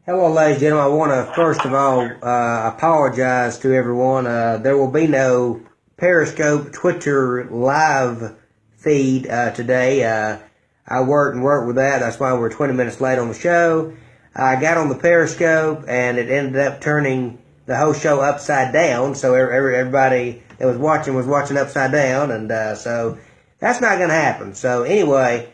Hello, ladies and gentlemen. I want to first of all apologize to everyone. There will be no Periscope Twitter live feed today. I worked with that. That's why we're 20 minutes late on the show. I got on the Periscope and it ended up turning the whole show upside down. So everybody that was watching upside down, and so that's not going to happen. So anyway.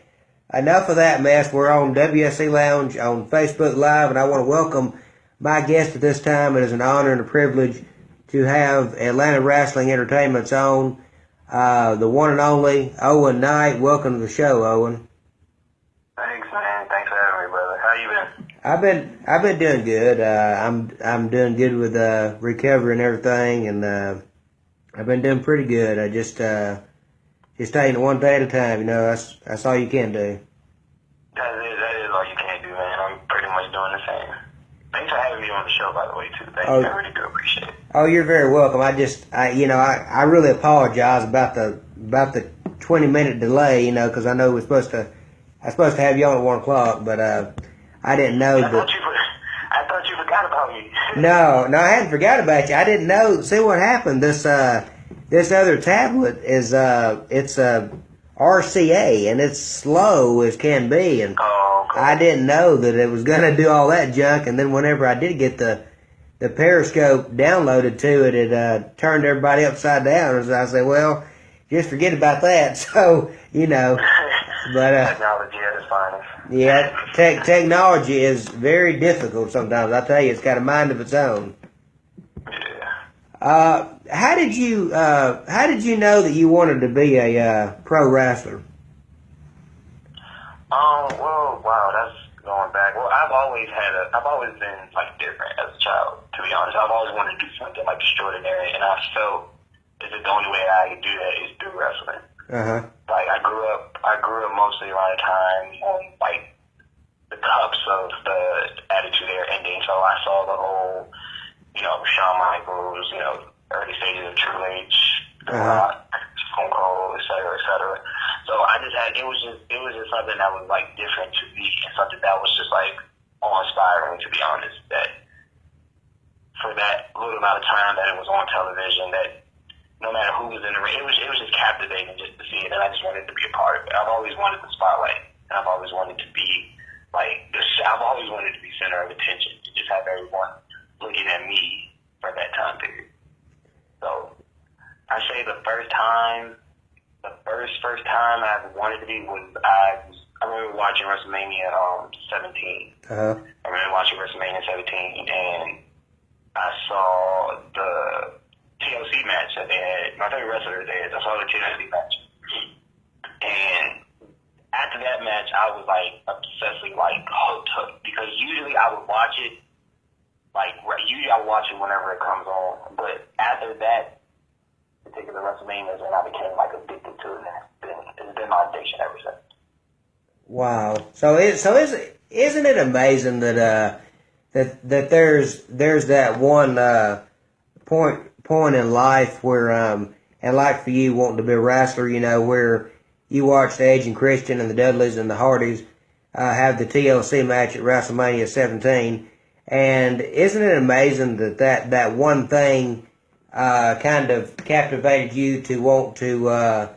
Enough of that mess. We're on WSE Lounge on Facebook Live, and I want to welcome my guest at this time. It is an honor and a privilege to have Atlanta Wrestling Entertainment's own, the one and only Owen Knight. Welcome to the show, Owen. Thanks, man. Thanks for having me, brother. How you been? I've been doing good. I'm doing good with recovery and everything, and I've been doing pretty good. I just taking it one day at a time. You know, that's all you can do. That is all you can do, man. I'm pretty much doing the same. Thanks for having me on the show, by the way, too. Thank you. I really do appreciate it. Oh, you're very welcome. I really apologize about the 20-minute delay. You know, because I know I was supposed to have you on at 1 o'clock, but I didn't know that. I thought you forgot about me. No, I hadn't forgot about you. I didn't know. See what happened? This other tablet is it's a RCA and it's slow as can be, and I didn't know that it was gonna do all that junk. And then whenever I did get the Periscope downloaded to it, it turned everybody upside down. As I said, well, just forget about that. So you know, but technology at its finest. Yeah, technology is very difficult sometimes. I tell you, it's got a mind of its own. Yeah. How did you know that you wanted to be a pro wrestler? Well, wow, that's going back. Well, I've always been like different as a child. To be honest, I've always wanted to do something like extraordinary, and I felt that the only way I could do that is through wrestling. Like I grew up mostly around the time on like the cups of the Attitude Era ending, so I saw the whole, Shawn Michaels, early stages of Triple H, The Rock, Stone Cold, et cetera. So it was just something that was like different to me, and something that was just like awe-inspiring, to be honest. That for that little amount of time that it was on television, that no matter who was in the ring, it was just captivating just to see it, and I just wanted to be a part of it. I've always wanted the spotlight, and I've always wanted to be I've always wanted to be center of attention, to just have everyone looking at me for that time period. So I say the first time I wanted to be was I remember watching WrestleMania 17. I remember watching WrestleMania 17, and I saw the TLC match that they had. My favorite wrestler there. I saw the TLC match, and after that match, I was like obsessively like hooked, because usually I would watch it whenever it comes on, but after that particular WrestleMania, then I became like addicted to it, and it's been my addiction ever since. Wow. So isn't it amazing that that there's that one point in life where and like for you wanting to be a wrestler, where you watched Edge and Christian and the Dudleys and the Hardys have the TLC match at WrestleMania 17, and isn't it amazing that one thing kind of captivated you to want to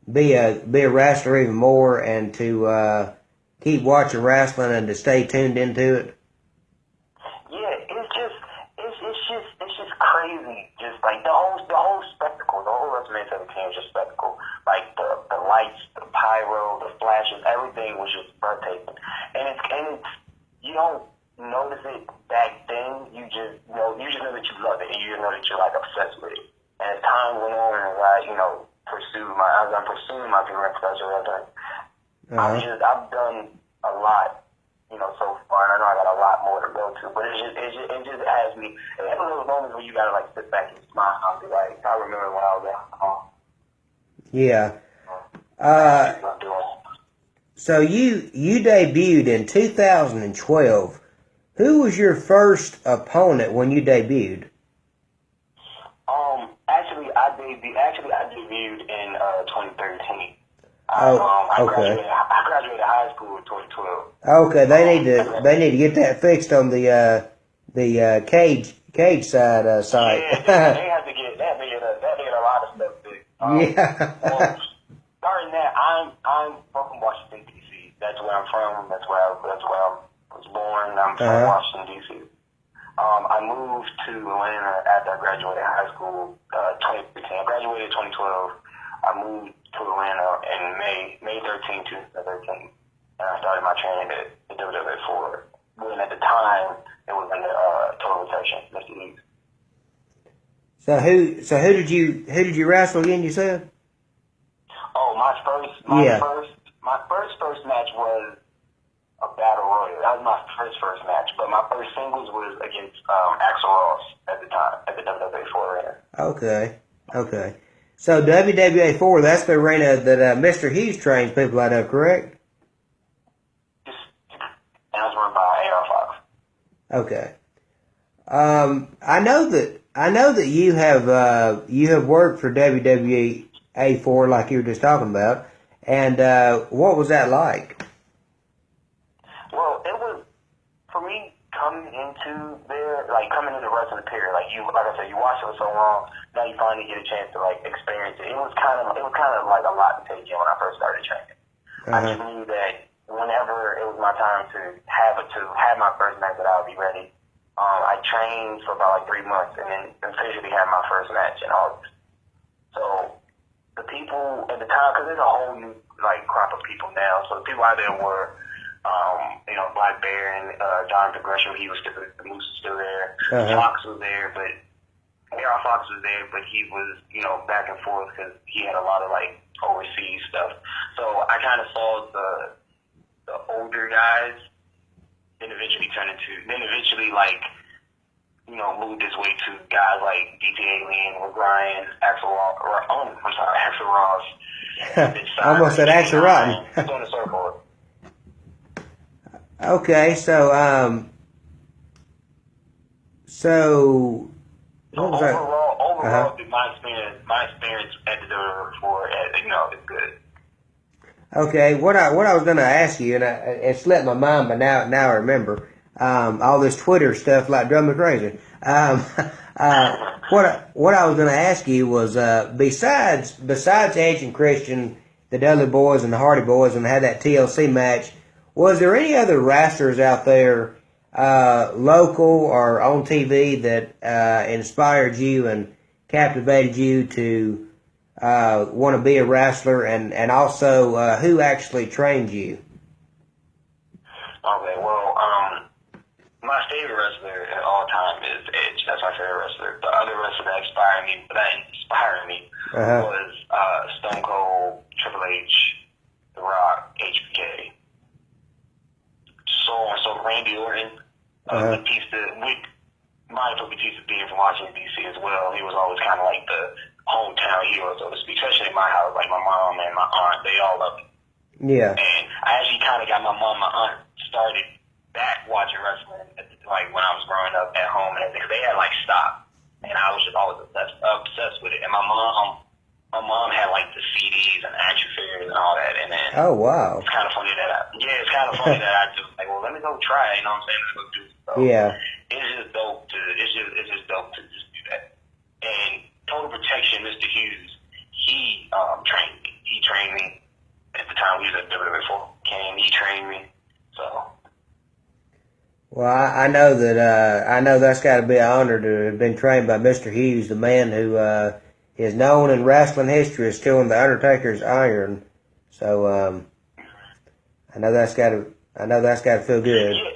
be a wrestler even more, and to keep watching wrestling and to stay tuned into it? Yeah, it's just crazy. Just like the whole spectacle, the whole WrestleMania 17 was just spectacle. Like the lights, the pyro, the flashes, everything was just breathtaking. And it's you don't notice it back then. You just know that you love it, and you just know that you're like obsessed with it. And as time went on, and as I'm pursuing my career in professional wrestling, I've done a lot, so far, and I know I got a lot more to go to. But it just has me. It has those moments where you gotta like sit back and smile and be like, I remember when I was at home. Yeah. So you debuted in 2012. Who was your first opponent when you debuted? Actually, I debuted in 2013. I Okay. graduated high school in 2012. Okay, they need to get that fixed on the cage site. Yeah, they had to get a lot of stuff fixed. Yeah. Well, starting that, I'm from Washington D.C. That's where I'm from. That's where I was born. I'm from Washington D.C. I moved to Atlanta after I graduated high school. 2015. I graduated 2012. I moved to Atlanta in May 13, 2013, and I started my training at the WWA4. When at the time it was under total protection, Mr. East. So who did you wrestle again? You said. Oh, my first match was a battle royal. That was my first match, but my first singles was against Axel Ross at the time at the WWA4 arena. Okay. So WWA 4, that's the arena that Mr. Hughes trains people out of, correct? And I was run by AR Fox. Okay. I know that you have worked for WWA 4 like you were just talking about, and what was that like? Well, it was for me coming into the wrestling period. Like I said, you watch it for so long, now you finally get a chance to like experience it. It was kind of like a lot to take in when I first started training. I just knew that whenever it was my time to have my first match, that I would be ready. I trained for about like 3 months and then officially had my first match in August. So the people at the time, because there's a whole new like crop of people now. So the people out there were, Black Bear and Jonathan Gresham. He was still, the Moose was still there. Fox was there, but AR Fox was there, but he was back and forth because he had a lot of like overseas stuff. So I kind of saw the older guys then eventually moved his way to guys like DJ Alien, O'Brien, Axel Ross. I almost said Axel Rotten. Doing the circle. Okay, so what was overall, that? my experience at the WWA is good. Okay, what I was going to ask you, and it slipped my mind, but now I remember. All this Twitter stuff like drove me crazy. What I was going to ask you was, besides Edge and Christian, the Dudley Boys and the Hardy Boys, and they had that TLC match, was there any other wrestlers out there, local or on TV, that inspired you and captivated you to want to be a wrestler, and also who actually trained you? Okay, well, my favorite wrestler of all time is Edge. That's my favorite wrestler. The other wrestler that inspired me was Stone Cold, Triple H, The Rock, HBK. So Randy Orton, Batista, Batista being from Washington D.C. as well. He was always kind of like the hometown hero, so to speak. Especially in my house, like my mom and my aunt, they all loved him. Yeah. And I actually kind of got my mom and my aunt started back watching wrestling, like when I was growing up at home and everything. They had like stock, and I was just always obsessed with it. And my mom had like the CDs and action figures and all that. And then it's kind of funny that I just like, well, let me go try it. You know what I'm saying? Let's go do it. So yeah. It's just dope to just do that. And Total Protection, Mr. Hughes, he trained me. He trained me at the time we was at WWA4. He trained me. So. Well, I know that's got to be an honor to have been trained by Mr. Hughes, the man who is known in wrestling history as stealing the Undertaker's iron. So I know that's got to feel good. Yeah,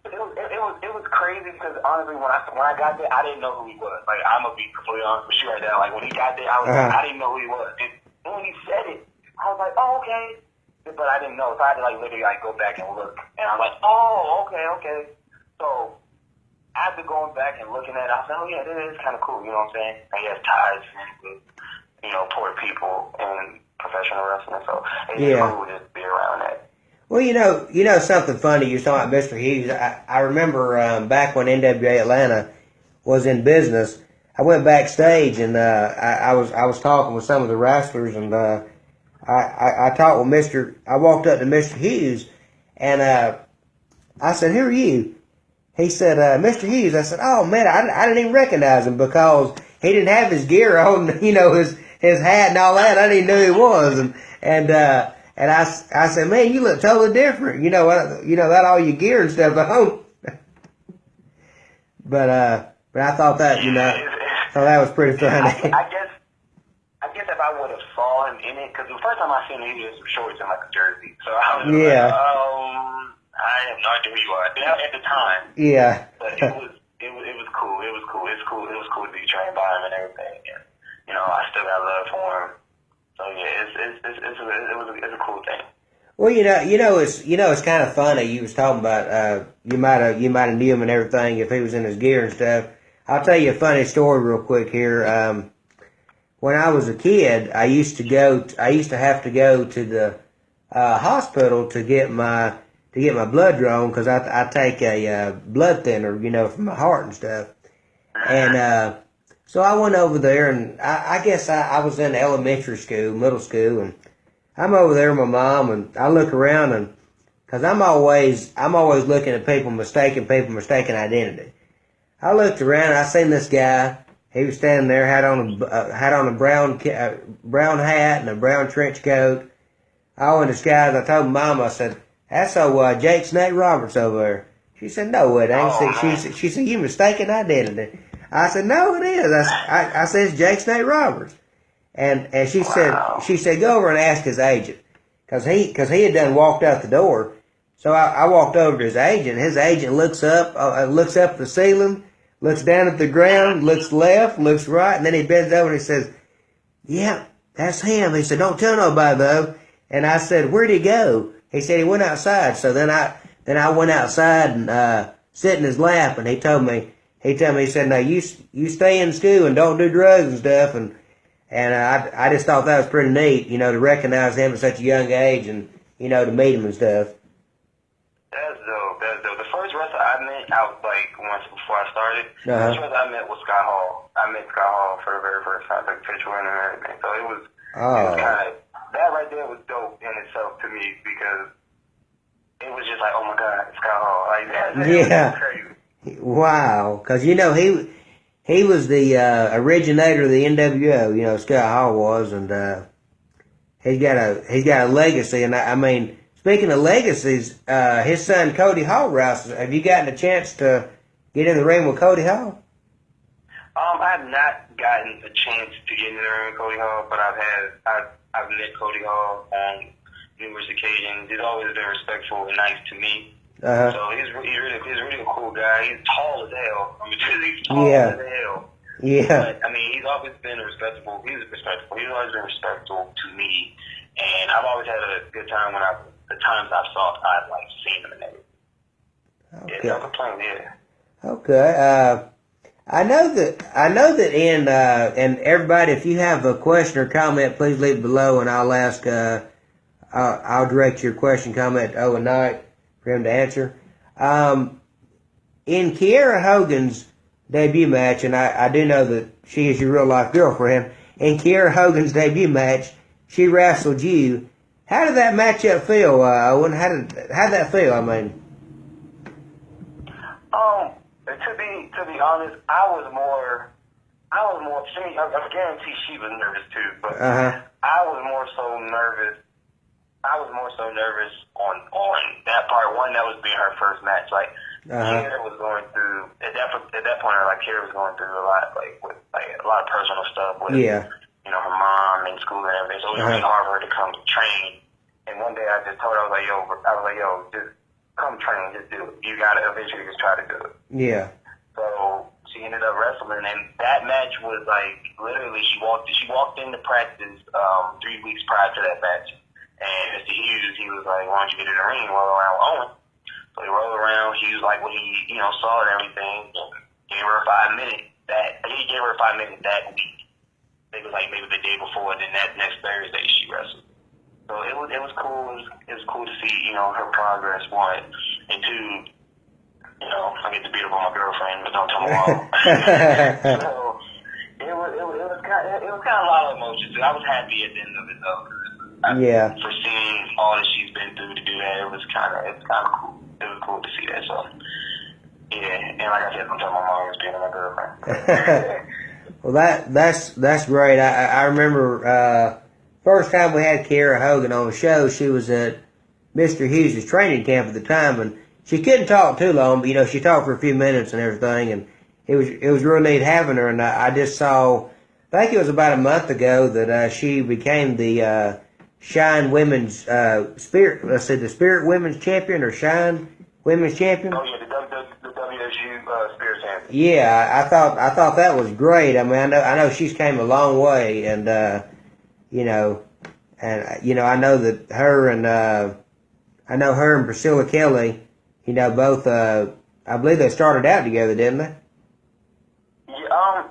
it was crazy because honestly, when I got there, I didn't know who he was. Like, I'm gonna be completely honest with you right now. Like, when he got there, I didn't know who he was. And when he said it, I was like, oh, okay. But I didn't know, so I had to like literally like go back and look, and I was like, oh, okay. So after going back and looking at it, I was like, oh yeah, this is kind of cool. You know what I'm saying? And he has ties with poor people and professional wrestling, so it's cool to be around that. Well, you know something funny. You're talking about Mr. Hughes. I remember back when NWA Atlanta was in business, I went backstage and I was talking with some of the wrestlers, and I talked with I walked up to Mr. Hughes, and I said, "Who are you?" He said, "Mr. Hughes." I said, "Oh man, I didn't even recognize him because he didn't have his gear on, his hat and all that. I didn't even know who he was." And I said, "Man, you look totally different. That all your gear and stuff at home." But I thought that, thought that was pretty funny. I guess if I would have saw him in it, because the first time I seen him, he had some shorts and like a jersey. So I was Yeah. like, I have no idea who you are. At the time. Yeah. But it was cool. It was cool. It was cool to be trained by him and everything. And I still got love for him. So yeah, it's a cool thing. Well, it's kind of funny. You was talking about you might have knew him and everything if he was in his gear and stuff. I'll tell you a funny story real quick here. When I was a kid, I used to have to go to the hospital to get my blood drawn because I take a blood thinner, for my heart and stuff. And so I went over there, and I guess I was in elementary school, middle school, and I'm over there with my mom, and I look around, and because I'm always looking at people mistaking identity. I looked around, and I seen this guy. He was standing there, had on a brown hat and a brown trench coat. I went to skies. I told my mom, I said, "That's Jake Snake Roberts over there." She said, "No, it ain't." She said, "You mistaken identity." I said, "No, it is." I said, "It's Jake Snake Roberts." And she said, "Go over and ask his agent," because he had done walked out the door. So I walked over to his agent. His agent looks up the ceiling, looks down at the ground, looks left, looks right, and then he bends over and he says, "Yeah, that's him." He said, "Don't tell nobody though." And I said, "Where'd he go?" He said he went outside. So then I went outside and sit in his lap, and he said, "Now you stay in school and don't do drugs and stuff." And I just thought that was pretty neat, to recognize him at such a young age and, to meet him and stuff. That's dope. The first wrestler I met, I was like, once before I started, the first wrestler I met was Scott Hall. I met Scott Hall for the very first time, took a picture with him and everything. So it was kind of, that right there was dope in itself to me because it was just like, oh my God, Scott Hall. Like, that was crazy. Wow. Because, he was the originator of the NWO, Scott Hall was, and he's got a legacy. And I mean, speaking of legacies, his son Cody Hall wrestles. Have you gotten a chance to get in the ring with Cody Hall? I have not gotten a chance to get in the ring with Cody Hall, but I've met Cody Hall on numerous occasions. He's always been respectful and nice to me. So he's really a cool guy. He's tall as hell. I mean, he's tall as hell. Yeah. But I mean, he's always been respectful. He's always been respectful to me, and I've always had a good time the times I've like seen him and everything. Okay. Yeah, no complaint. Yeah. Okay. I know that and everybody, if you have a question or comment, please leave it below, and I'll ask. I'll direct your question, comment to Owen Knight for him to answer. In Kiera Hogan's debut match, and I do know that she is your real life girlfriend. In Kiera Hogan's debut match, she wrestled you. How did that matchup feel, Owen? How did that feel? I mean, to be honest, I was more. I guarantee she was nervous too, but I was more so nervous. On that part. One, that was being her first match. Like, Kiera was going through at that point. Like, Kiera was going through a lot, with a lot of personal stuff with her mom and school and everything. So it was really hard for her to come train. And one day I just told her, I was like, yo, just come train, just do it. You gotta eventually just try to do it. Yeah. So she ended up wrestling, and that match was like literally she walked into practice 3 weeks prior to that match. And Mr. Hughes, he was like, "Why don't you get in the ring and roll around with Owen?" So he rolled around. He was like, what he saw and everything. Gave her 5 minutes. He gave her 5 minutes that week. It was like maybe the day before. Then that next Thursday she wrestled. So it was cool. It was cool to see her progress. One and two. I get to beat up on my girlfriend, but don't tell me why. So it was kind of a lot of emotions. I was happy at the end of it though. Yeah. For seeing all that she's been through to do that, it's kind of cool. It was cool to see that. So yeah, and like I said, sometimes my mom was being my girlfriend. Well, that's great. I remember first time we had Kiera Hogan on the show. She was at Mr. Hughes' training camp at the time, and she couldn't talk too long, but she talked for a few minutes and everything, and it was real neat having her. And I just saw, I think it was about a month ago that she became the Shine Women's Spirit. Let's say the Spirit Women's Champion or Shine Women's Champion. Oh yeah, the WSU Spirit Champion. Yeah, I thought that was great. I mean, I know she's came a long way, and I know that her and I know her and Priscilla Kelly, both, I believe they started out together, didn't they? Yeah,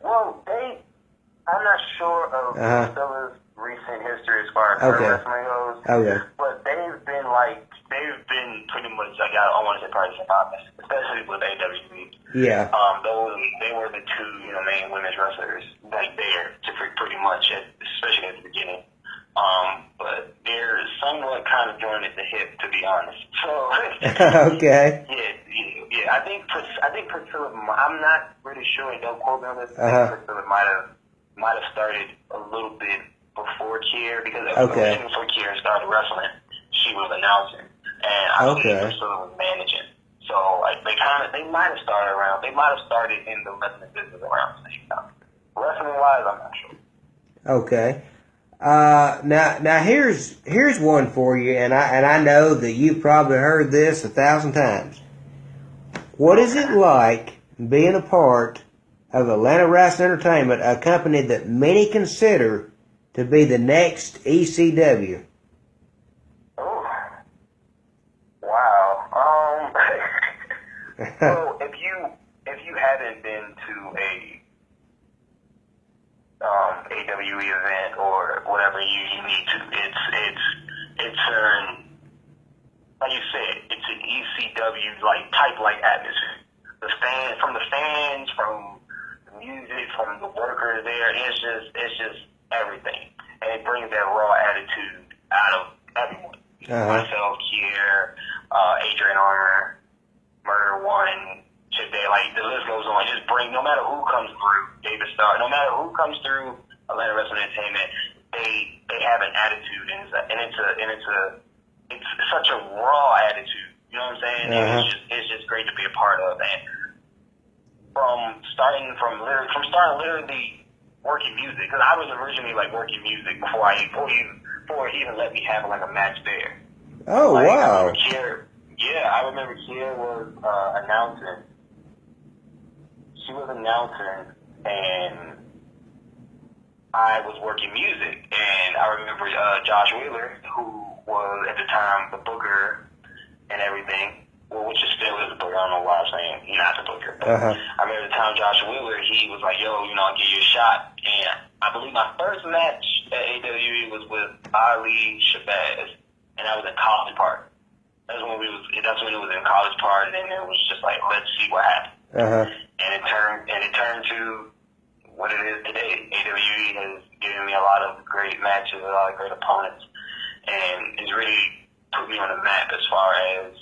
well, I'm not sure of Priscilla's recent history as far as her wrestling goes. Okay. But they've been pretty much, I want to say probably synonymous, especially with AWE. Yeah. They were the two, main women's wrestlers right there, pretty much, especially at the beginning. But they're somewhat kind of joined at the hip, to be honest. So okay. Yeah. I think Priscilla. I'm not really sure. Don't quote me on this. I think Priscilla might have started a little bit before Kier, because originally before Kier started wrestling, she was announcing, and I believe Priscilla was managing. So they might have started in the wrestling business around the same time. Wrestling wise, I'm not sure. Okay. Now here's one for you, and I know that you've probably heard this 1,000 times. What is it like being a part of Atlanta Wrestling Entertainment, a company that many consider to be the next ECW? Oh, wow. So if you haven't been to a AWE event or whatever you need to, it's like you said, it's an ECW type atmosphere. From the fans, from the music, from the workers there, it's just everything, and it brings that raw attitude out of everyone. Myself, Kier, Adrian Armour, Murder One, Chip Day, the list goes on. Just bring, no matter who comes through, David Starr, no matter who comes through Atlanta Wrestling Entertainment, they have an attitude, and it's such a raw attitude. You know what I'm saying? It's just great to be a part of. And from starting literally working music, because I was originally working music before it even let me have a match there. Oh wow! I remember Kier was announcing. She was announcing, and I was working music, and I remember Josh Wheeler, who was at the time the booker and everything, which is still is the booker. I don't know why I'm saying he's not the booker. But I remember the time Josh Wheeler, he was like, "Yo, I'll give you a shot." And I believe my first match at AWE was with Ali Shabazz, and that was in College Park. That's when it was in College Park, and then it was just let's see what happened. And it turned to what it is today. AWE has given me a lot of great matches, a lot of great opponents, and it's really put me on the map as far as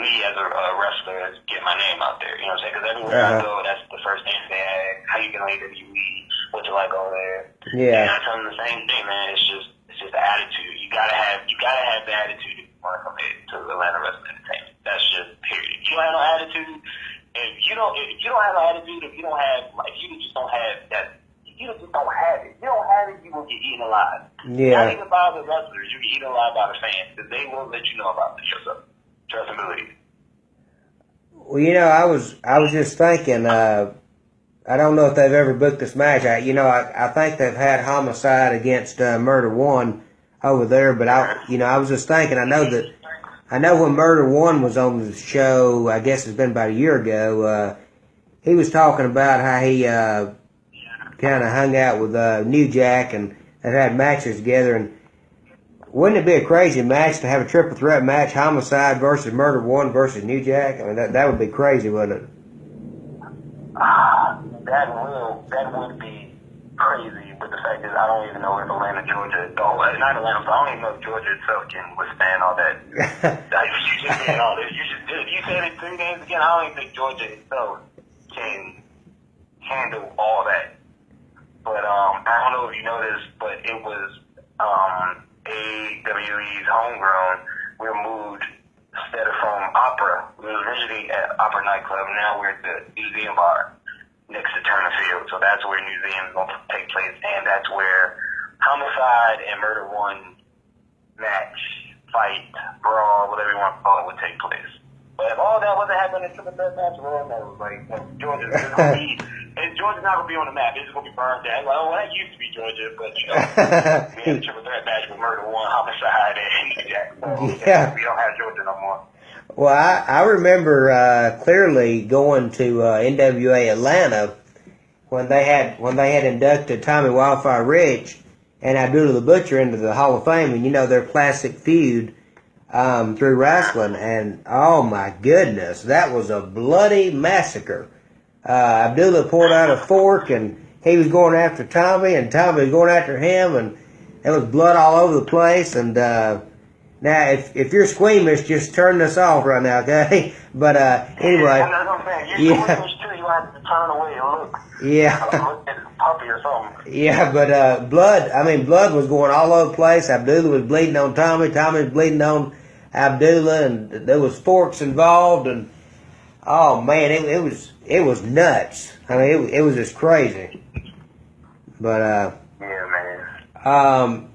me as a wrestler, as get my name out there. You know what I'm saying? Because everywhere I go, that's the first thing they ask: how you get on AWE? What's it like over there? Yeah. And I tell them the same thing, man. It's just the attitude. You gotta have the attitude if you want to come to Atlanta Wrestling Entertainment. That's just period. If you don't have no attitude, if you don't have an attitude, if you just don't have that, you just don't have it. You don't have it, you will get eaten alive. Yeah. Not even by the wrestlers, you get eaten alive by the fans, because they won't let you know about yourself. Trustability. Well, I was just thinking. I don't know if they've ever booked this match. I think they've had Homicide against Murder One over there, but I was just thinking. I know when Murder One was on the show, I guess it's been about a year ago. He was talking about how he kind of hung out with New Jack and they've had matches together. And wouldn't it be a crazy match to have a triple threat match, Homicide versus Murder One versus New Jack? I mean, that would be crazy, wouldn't it? That would be crazy with the fact fact is, I don't even know if Atlanta, Georgia, not Atlanta, but I don't even know if Georgia itself can withstand all that. Like, you just saying all this. If you said it 3 games again, I don't even think Georgia itself can handle all that. But I don't know if you know this, but it was AWE's homegrown. We were moved instead of from Opera. We were originally at Opera nightclub, and now we're at the museum bar next to Turner Field. So that's where museum is going to take place, and that's where homicide and murder one match, fight, brawl, whatever you want to call it, would take place. But if all that wasn't happening in the third match, Lord knows, like, Georgia's just going to be, and Georgia's not going to be on the map. It's just going to be burned down. Like, oh, well, that used to be Georgia, but, you know, we had a triple threat match with murder one, homicide, and yeah. We don't have Georgia no more. Well, I remember clearly going to NWA Atlanta when they had inducted Tommy Wildfire Rich and Abdullah the Butcher into the Hall of Fame, and you know their classic feud through wrestling, and oh my goodness, that was a bloody massacre. Abdullah pulled out a fork and he was going after Tommy, and Tommy was going after him, and there was blood all over the place. And now, if you're squeamish, just turn this off right now, okay? But anyway, That's what I'm saying. You're squeamish too. You have to turn away and look. Yeah. Look at the puppy or something. Yeah, but blood was going all over the place. Abdullah was bleeding on Tommy. Tommy was bleeding on Abdullah, and there was forks involved, and oh man, it was nuts. I mean, it was just crazy. But yeah, man.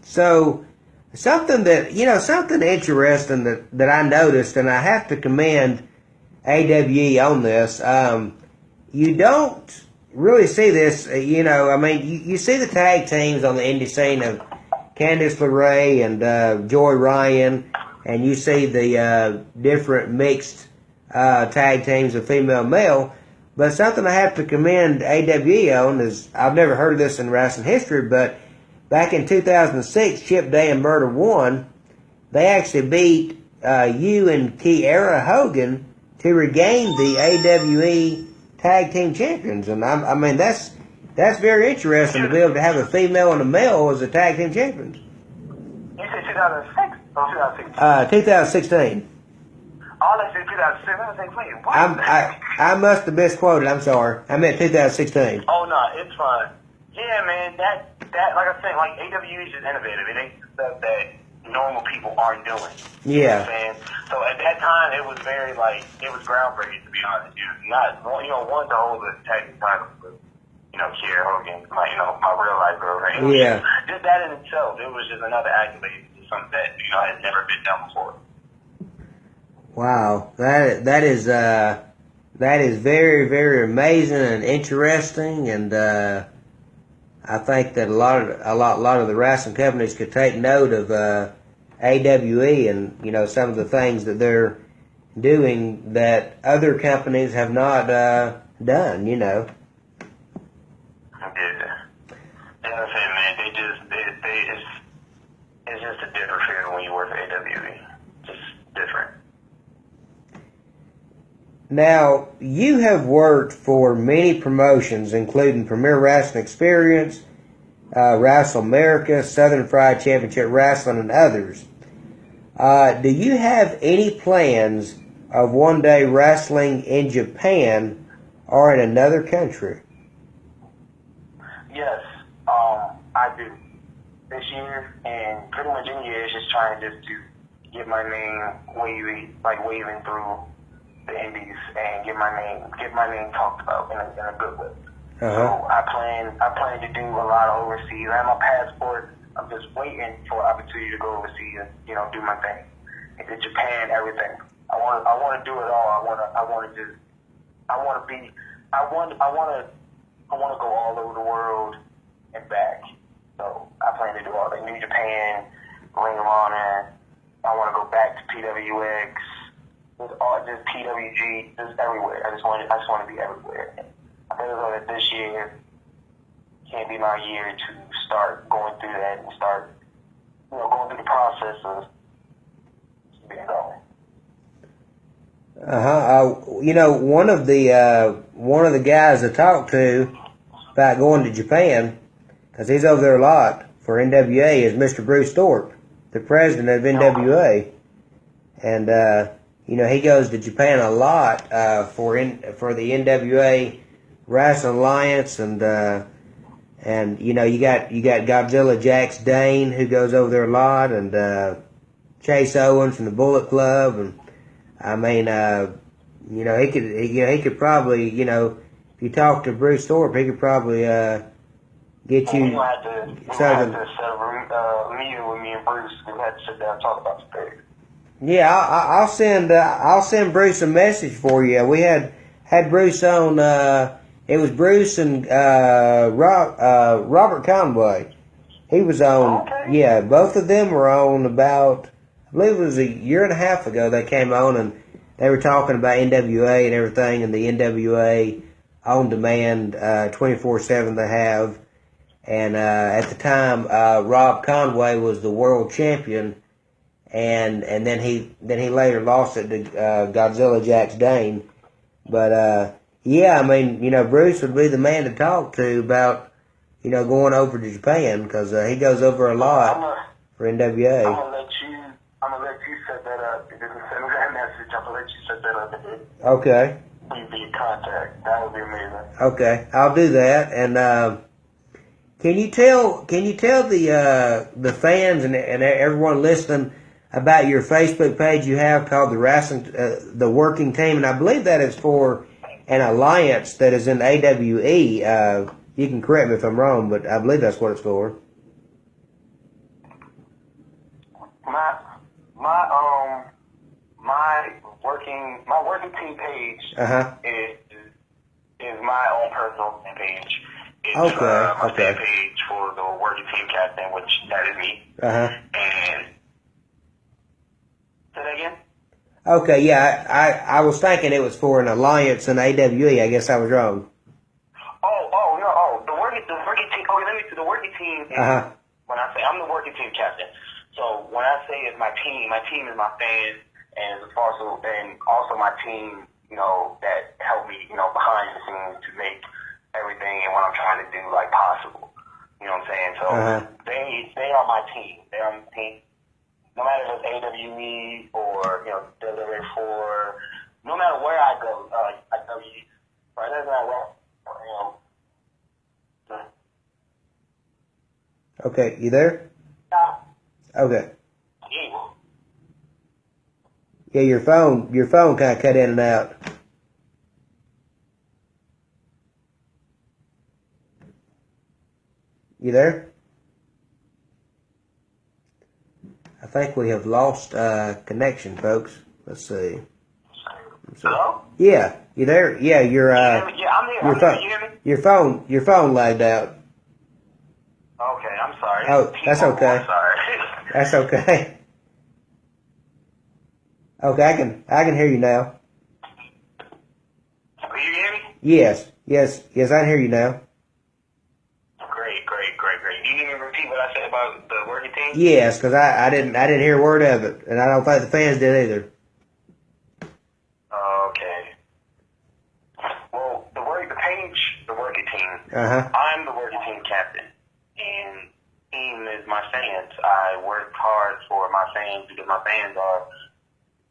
So something interesting that I noticed, and I have to commend AWE on this. You don't really see this, you see the tag teams on the indie scene of Candice LeRae and Joy Ryan, and you see the different mixed tag teams of female-male. But something I have to commend AWE on is, I've never heard of this in wrestling history, but back in 2006, Chip Day and Murder One, they actually beat you and Kiera Hogan to regain the AWE Tag Team Champions. And I mean, that's very interesting to be able to have a female and a male as a Tag Team Champions. You said 2006 or 2016? 2016. Oh, let's say 2006. What? I must have misquoted. I'm sorry. I meant 2016. Oh no, it's fine. Yeah, man. That like I said, like AWE is just innovative. It ain't stuff that normal people aren't doing. Yeah. You know what I'm saying? So at that time, it was very it was groundbreaking, to be honest. Not one to hold the tag team title, but Kiera Hogan, my real life girlfriend. Yeah. Just that in itself, it was just another accolade, something that had never been done before. Wow, that is very, very amazing and interesting, and I think that a lot of the wrestling companies could take note of AWE and some of the things that they're doing that other companies have not done. Yeah, and I say, man, it's just a different feeling when you work for AWE, just different. Now, you have worked for many promotions, including Premier Wrestling Experience, Wrestle America, Southern Fried Championship Wrestling, and others. Do you have any plans of one day wrestling in Japan or in another country? Yes, I do. This year, and pretty much any year, it's just trying to get my name waving through the indies and get my name talked about in a good way. Uh-huh. So I plan to do a lot of overseas. I have my passport. I'm just waiting for an opportunity to go overseas and do my thing. Into Japan, everything. I want to do it all. I want to go all over the world and back. So I plan to do all that. New Japan, Ring of Honor. I want to go back to PWX. Just PWG, just everywhere. I just want to be everywhere. I think that this year can be my year to start going through that and start, going through the process of being going. One of the guys I talked to about going to Japan, because he's over there a lot for NWA, is Mr. Bruce Thorpe, the president of NWA. And, he goes to Japan a lot for the NWA Wrestling Alliance, and you got Godzilla Jax Dane, who goes over there a lot, and Chase Owen from the Bullet Club, and I mean, he could probably, if you talk to Bruce Thorpe, he could probably get you. We had to set up a meeting with me and Bruce. We had to sit down and talk about the thing. Yeah, I'll send Bruce a message for you. We had Bruce on. It was Bruce and Robert Conway. He was on. Okay. Yeah, both of them were on about, I believe it was a year and a half ago. They came on and they were talking about NWA and everything, and the NWA on demand 24/7 they have. And at the time, Rob Conway was the world champion. And then he later lost it to Godzilla Jax Dane. But yeah, I mean, Bruce would be the man to talk to about going over to Japan, because he goes over a lot for NWA. I'm gonna let you set that up. If you can send me that message, I'm gonna let you set that up. Okay. Please be in contact. That would be amazing. Okay, I'll do that. And can you tell the fans and everyone listening about your Facebook page you have called the Working Team, and I believe that is for an alliance that is in AWE. You can correct me if I'm wrong, but I believe that's what it's for. My working team page is my own personal page. It's my fan page for the working team captain, which that is me. And say that again? Okay, yeah, I was thinking it was for an alliance in AWE. I guess I was wrong. The working team. Okay, let me see. The working team is when I say I'm the working team captain. So when I say it's my team is my fans, and also my team, that help me, behind the scenes to make everything and what I'm trying to do possible. You know what I'm saying? So they are my team. They are my team. No matter if it's AWE or Delivery 4, no matter where I go, right? That's not wrong. Okay, you there? Okay. Yeah, your phone kind of cut in and out. You there? I think we have lost connection, folks. Let's see. Hello? Yeah, you there? Yeah, you're. Yeah, I'm here. Your phone lagged out. Okay, I'm sorry. Oh, that's okay. I'm sorry. That's okay. Okay, I can hear you now. Can you hear me? Yes, I can hear you now. Great. You need me to repeat what I said about the working team? Yes, because I didn't hear a word of it, and I don't think the fans did either. Okay. Well, the working team. Uh-huh. I'm the working team captain, and team is my fans. I work hard for my fans because my fans are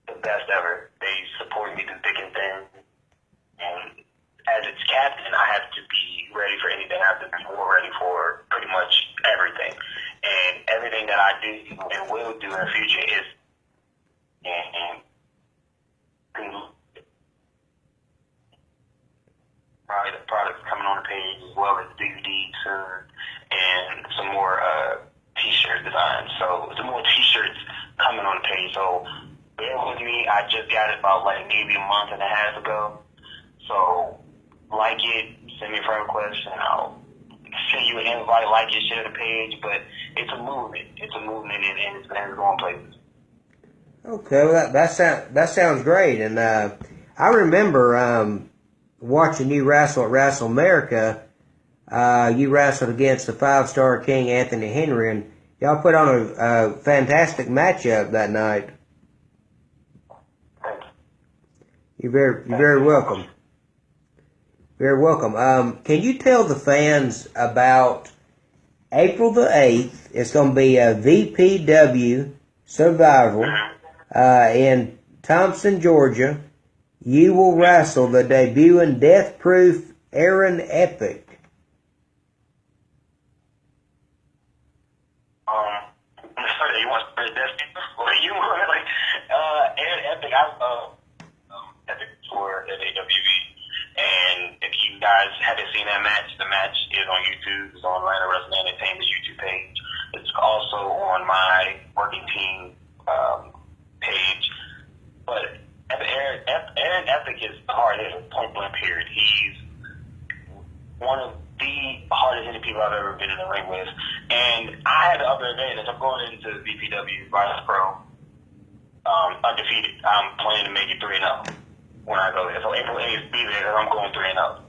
the best ever. They support me through thick and thin, and as its captain, I have to be ready for anything. I have to be more ready for pretty much everything. And everything that I do and will do in the future is probably the products coming on the page as well as DVDs soon and some more t-shirt designs. So some more t-shirts coming on the page. So bear with me. I just got it about maybe a month and a half ago. So like it, send me a friend request, and I'll send you an invite, like it, share the page. But it's a movement. And it's going places. Okay, well that sounds great, and I remember watching you wrestle at Wrestle America. You wrestled against the 5-star King Anthony Henry, and y'all put on a fantastic matchup that night. Thanks. You're very welcome. Very welcome. Can you tell the fans about April the 8th, it's going to be a VPW Survival in Thompson, Georgia. You will wrestle the debuting Death Proof Aaron Epic. You want to Death Proof? Or you want like Aaron Epic? Epic for the AWE. And if you guys haven't seen that match, the match is on YouTube. It's on Atlanta Wrestling Entertainment YouTube page. It's also on my working team page. But Aaron Epic is hard hitter, point blank period. He's one of the hardest hitting people I've ever been in the ring with. And I had the upper advantage. I'm going into VPW Vice Pro undefeated. I'm planning to make it 3-0 when I go there. So April 8th, be there. I'm going 3-0.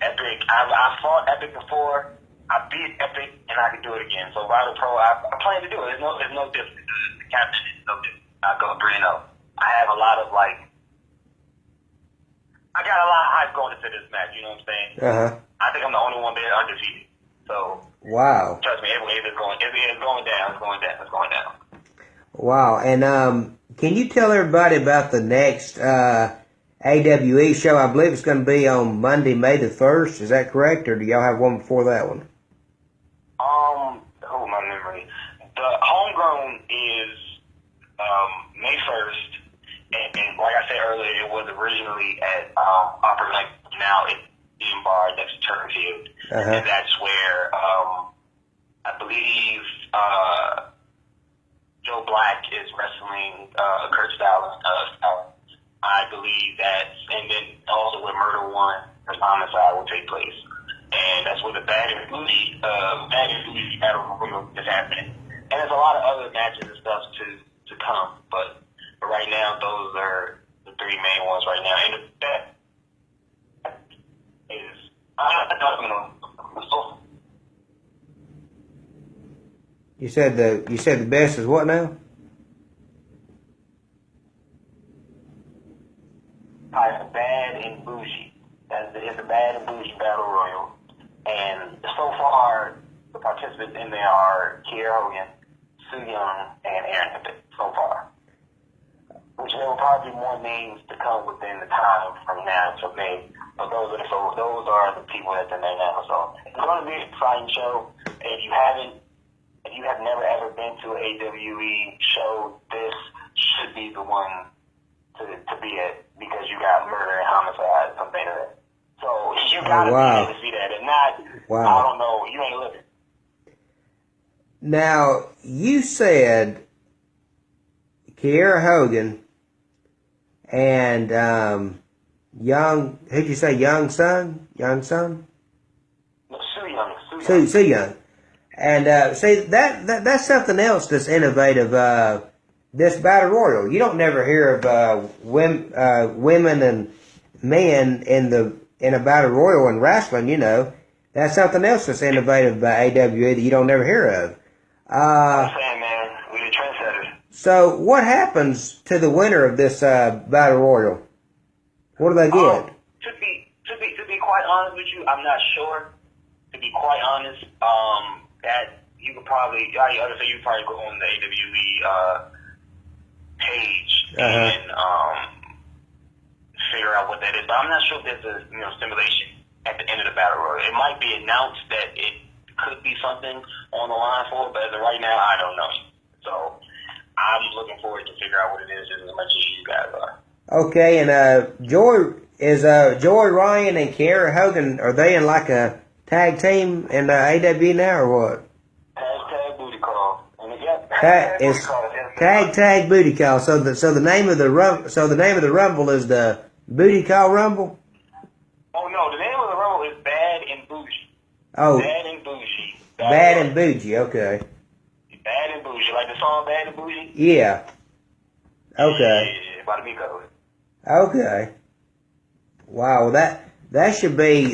Epic. I fought Epic before. I beat Epic, and I can do it again. So Vital Pro, I plan to do it. There's no difference. The captain is no different. I go 3-0. I have a lot of I got a lot of hype going into this match. You know what I'm saying? I think I'm the only one there undefeated. So wow. Trust me, April 8th is going. It's going down. It's going down. It's going down. Wow. And can you tell everybody about the next AWE show? I believe it's going to be on Monday, May the 1st. Is that correct, or do y'all have one before that one? My memory. The homegrown is May 1st, and like I said earlier, it was originally at Upper Lake. Now it's in bar next to Turkfield, and that's where I believe Joe Black is wrestling Kurt Stalin. I believe that's, and then also with Murder One, the homicide will take place. And that's where the Bad and Bougie Battle Royal is happening. And there's a lot of other matches and stuff to come. But right now, those are the three main ones right now. And that is, You said the best is what now? It's Bad and Bougie. It's a Bad and Bougie Battle Royal. And so far, the participants in there are Kier Hogan, Sue Young, and Aaron Epic so far. Which there will probably be more names to come within the time from now to May. But those are the people that's in there now. So it's going to be an exciting show. If you have never ever been to an AWE show, this should be the one to be at, because you got murder and homicide, something like that. So you gotta be there to see that. If not, I don't know, you ain't living. Now, you said Kiera Hogan and who'd you say, Young Son? No, Sue Young. Sue Young. And see, that's something else that's innovative. This battle royal, you don't never hear of women and men in a battle royal in wrestling. You know, that's something else that's innovative by AWA that you don't never hear of. I'm saying, man, we the trendsetters. So, what happens to the winner of this battle royal? What do they get? To be quite honest with you, I'm not sure. To be quite honest, that you could probably, you probably go on the AWE page and figure out what that is. But I'm not sure if there's a stimulation at the end of the battle royal. It might be announced that it could be something on the line for it, but as of right now, I don't know. So I'm looking forward to figure out what it is just as much as you guys are. Okay, and Joy Ryan and Kiera Hogan, are they in like a tag team in AW now or what? Tag booty call. Tag booty call. So the name of the rumble is the booty call rumble. Oh no, the name of the rumble is Bad and Bougie. Oh, Bad and Bougie. Bad and Bougie. Okay. Bad and Bougie, like the song Bad and Bougie. Yeah. Okay. Yeah, about to be covered. Okay. Wow, that should be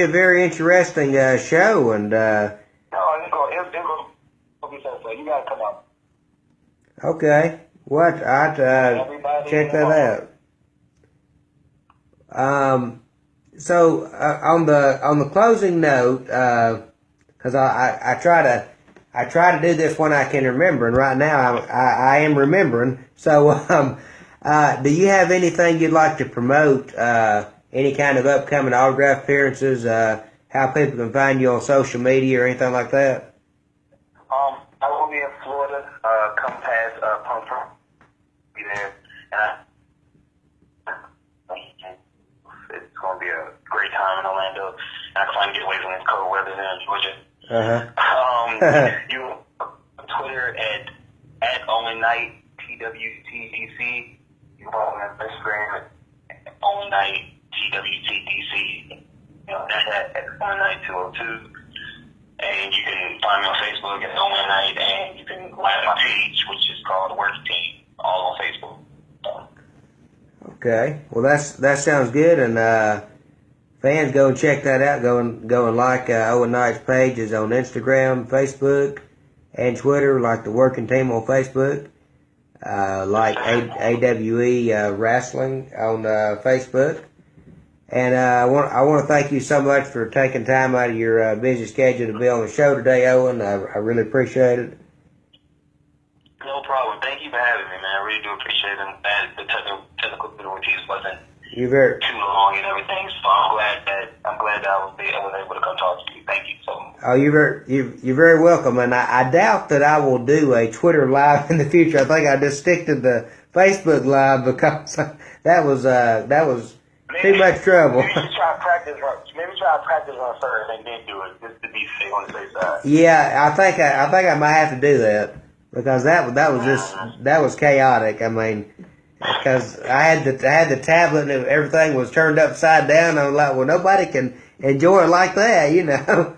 a very interesting show, and no, it's gonna be so fun. You gotta come out. Okay. What? I'd check that out. So on the closing note, because I try to do this when I can remember, and right now I am remembering. So, do you have anything you'd like to promote? Any kind of upcoming autograph appearances? How people can find you on social media or anything like that? I will be in Florida. Come past Punk Rock. Be there, and it's going to be a great time in Orlando. And I can finally get away from this cold weather there in Georgia. You Twitter at Owen Knight TWTDC. You can follow me on Instagram at Owen Knight TWTDC. That's at Owen Knight 202. And you can find me on Facebook at Owen Knight, and you can like my page, which is called The Working Team, all on Facebook. Okay, well that sounds good, and fans, go and check that out. Go and like Owen Knight's pages on Instagram, Facebook, and Twitter, like The Working Team on Facebook, like AWE Wrestling on Facebook. And I want to thank you so much for taking time out of your busy schedule to be on the show today, Owen. I really appreciate it. No problem. Thank you for having me, man. I really do appreciate it. And the technical difficulties wasn't too long and everything, so I'm glad that I was able to come talk to you. Thank you so much. Oh, you're very welcome. And I doubt that I will do a Twitter live in the future. I think I'll just stick to the Facebook live, because that was too much trouble. Maybe try to practice on Thursday and then do it, just to be safe on the safe side. Yeah, I think I might have to do that, because that was chaotic. I mean, because I had the tablet and everything was turned upside down. I was like, well, nobody can enjoy it like that, you know.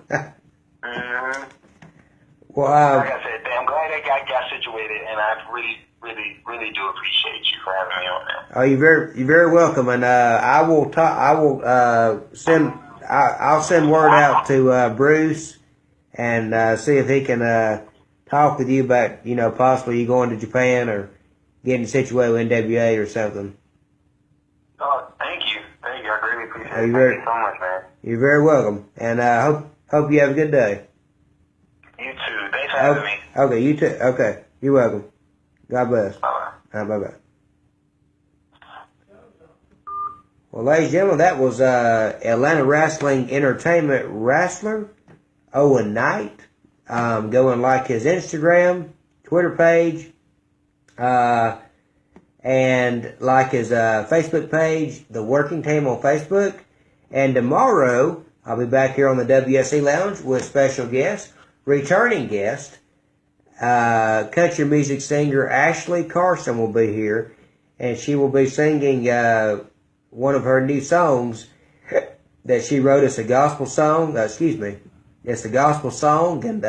Well, like I said, I'm glad I got situated, and I really do appreciate you for having me on there. Oh, you're very welcome, and I'll send word out to Bruce and see if he can talk with you about, possibly you going to Japan or getting situated with NWA or something. Oh, thank you. I greatly appreciate it. Thank you so much, man. You're very welcome, and hope you have a good day. You too. Thanks for having me. Okay, you too. Okay, you're welcome. God bless. Bye. Bye-bye. Well, ladies and gentlemen, that was Atlanta Wrestling Entertainment wrestler Owen Knight. Go and like his Instagram, Twitter page, and like his Facebook page, The Working Team on Facebook. And tomorrow, I'll be back here on the WSE Lounge with special guest, returning guest, country music singer Ashley Carson will be here, and she will be singing one of her new songs that she wrote. It's a gospel song. It's a gospel song, and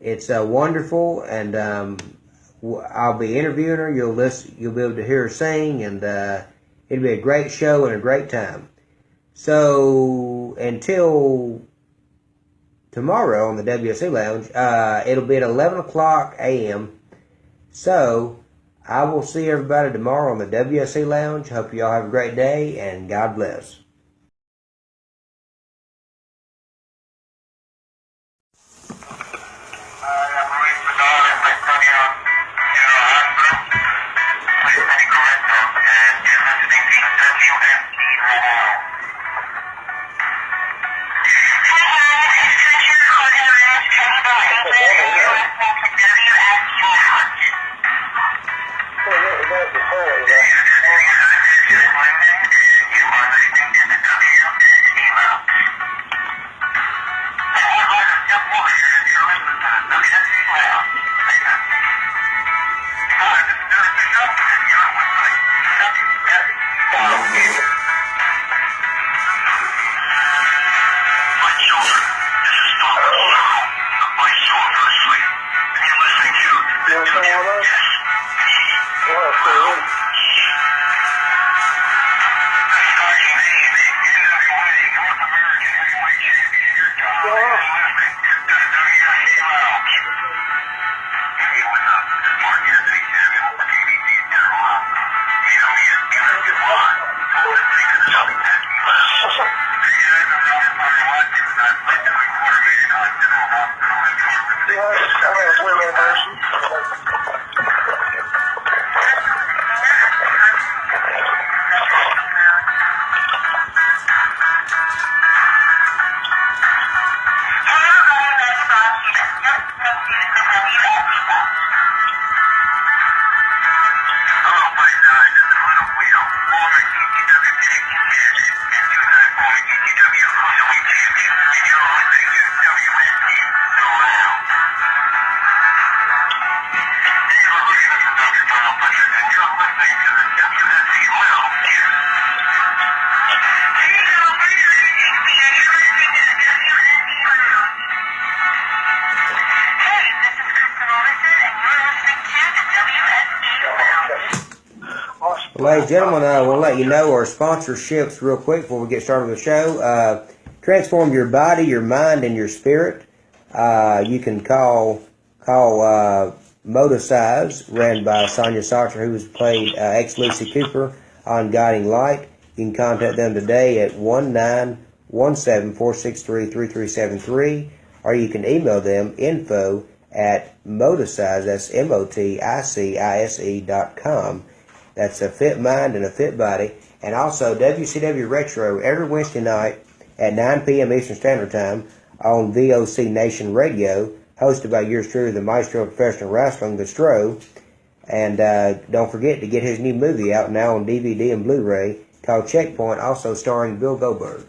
it's wonderful. And I'll be interviewing her. You'll be able to hear her sing, and it'll be a great show and a great time. So until tomorrow on the WSE Lounge, it'll be at 11 o'clock a.m. So I will see everybody tomorrow on the WSE Lounge. Hope you all have a great day, and God bless. WSE. Well, ladies and gentlemen, we'll let you know our sponsorships real quick before we get started with the show. Transform your body, your mind, and your spirit. You can call Motosize, ran by Sonia Sartre, who has played ex-Lucy Cooper on Guiding Light. You can contact them today at 1-917-463-3373, or you can email them info@moticize, that's MOTICISE.com. That's a fit mind and a fit body. And also WCW Retro every Wednesday night at 9 p.m. Eastern Standard Time on VOC Nation Radio, hosted by yours truly, the Maestro of Professional Wrestling, the Stro. And don't forget to get his new movie out now on DVD and Blu-ray called Checkpoint, also starring Bill Goldberg.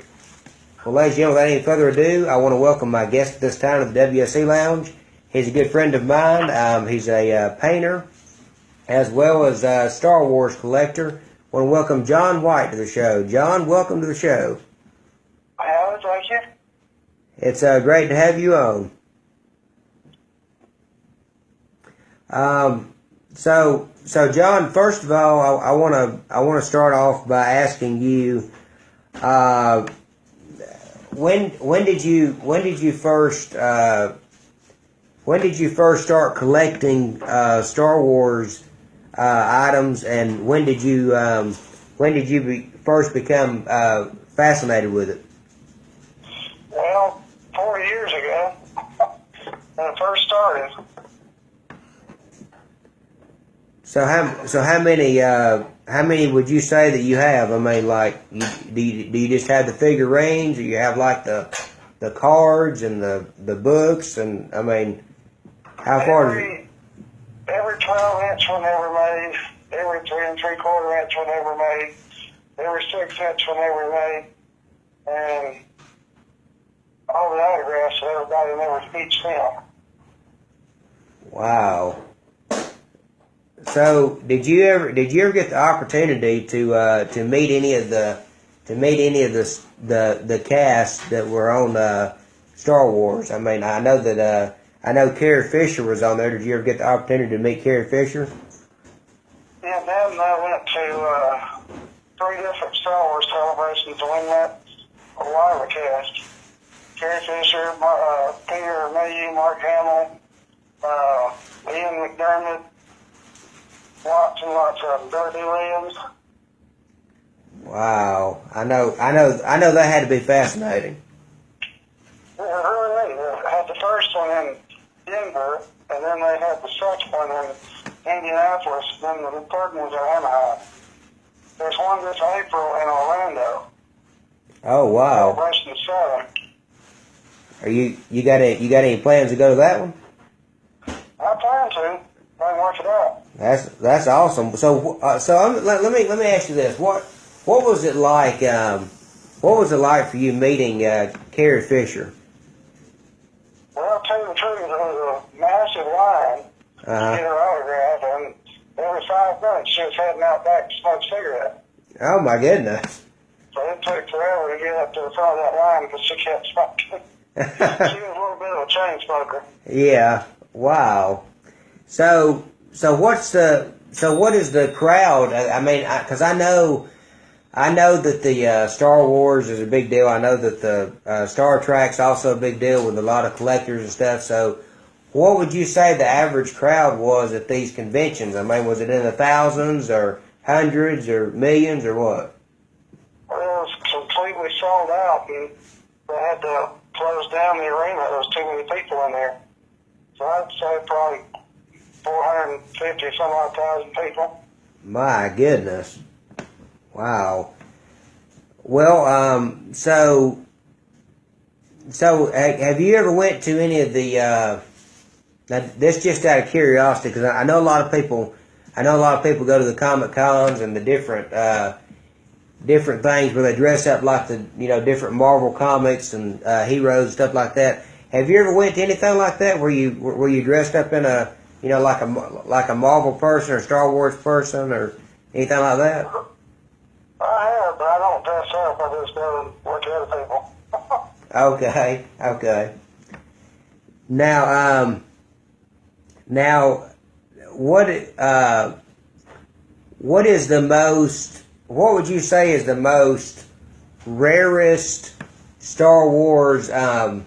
Well, ladies and gentlemen, without any further ado, I want to welcome my guest at this time to the WSE Lounge. He's a good friend of mine. He's a painter as well as a Star Wars collector. I want to welcome John White to the show. John, welcome to the show. Hello, thank you. It's great to have you on. So John, first of all, I want to start off by asking you, when did you first start collecting Star Wars items, and when did you first become fascinated with it? Well, 4 years ago, when I first started. So how many would you say that you have? I mean, like, do you just have the figurines, or you have like the cards and the books, and I mean, how far is it? Every 12-inch one ever made, every 3 3/4-inch one ever made, every 6-inch one ever made, and all the autographs of everybody in each film. Wow. So did you ever get the opportunity to meet any of the cast that were on Star Wars? I mean, I know Carrie Fisher was on there. Did you ever get the opportunity to meet Carrie Fisher? Yeah, Dad and I went to 3 different Star Wars celebrations, and we met a lot of the cast. Carrie Fisher, Peter Mayhew, Mark Hamill, Ian McDermott, lots and lots of them. Dorothy Williams. Wow, I know that had to be fascinating. Yeah, really. They had the first one in Denver, and then they had the second one in Indianapolis, and then the third one was in Anaheim. There's one this April in Orlando. Oh wow! Celebration 7. Are you got any plans to go to that one? I plan to. I can work it out. That's awesome. So let me ask you this: what was it like? What was it like for you meeting Carrie Fisher? Well, I'll tell you the truth, there was a massive line to get her autograph, and every 5 minutes she was heading out back to smoke cigarettes. Oh my goodness! So it took forever to get up to the front of that line because she kept smoking. She was a little bit of a chain smoker. Yeah. Wow. So what is the crowd? I mean, because I know that the Star Wars is a big deal. I know that the Star Trek's also a big deal with a lot of collectors and stuff. So what would you say the average crowd was at these conventions? I mean, was it in the thousands or hundreds or millions or what? Well, it was completely sold out, and they had to close down the arena. There was too many people in there. So I'd say probably 450 some odd thousand people. My goodness. Wow. Well, so have you ever went to any of the, now this just out of curiosity, because I know a lot of people go to the Comic Cons and the different things where they dress up like the, different Marvel comics and heroes and stuff like that. Have you ever went to anything like that where you dressed up in a, like a Marvel person or Star Wars person or anything like that? I have, but I don't dress up. I just go and look at other people. Okay. Now, what what is the most? What would you say is the most rarest Star Wars item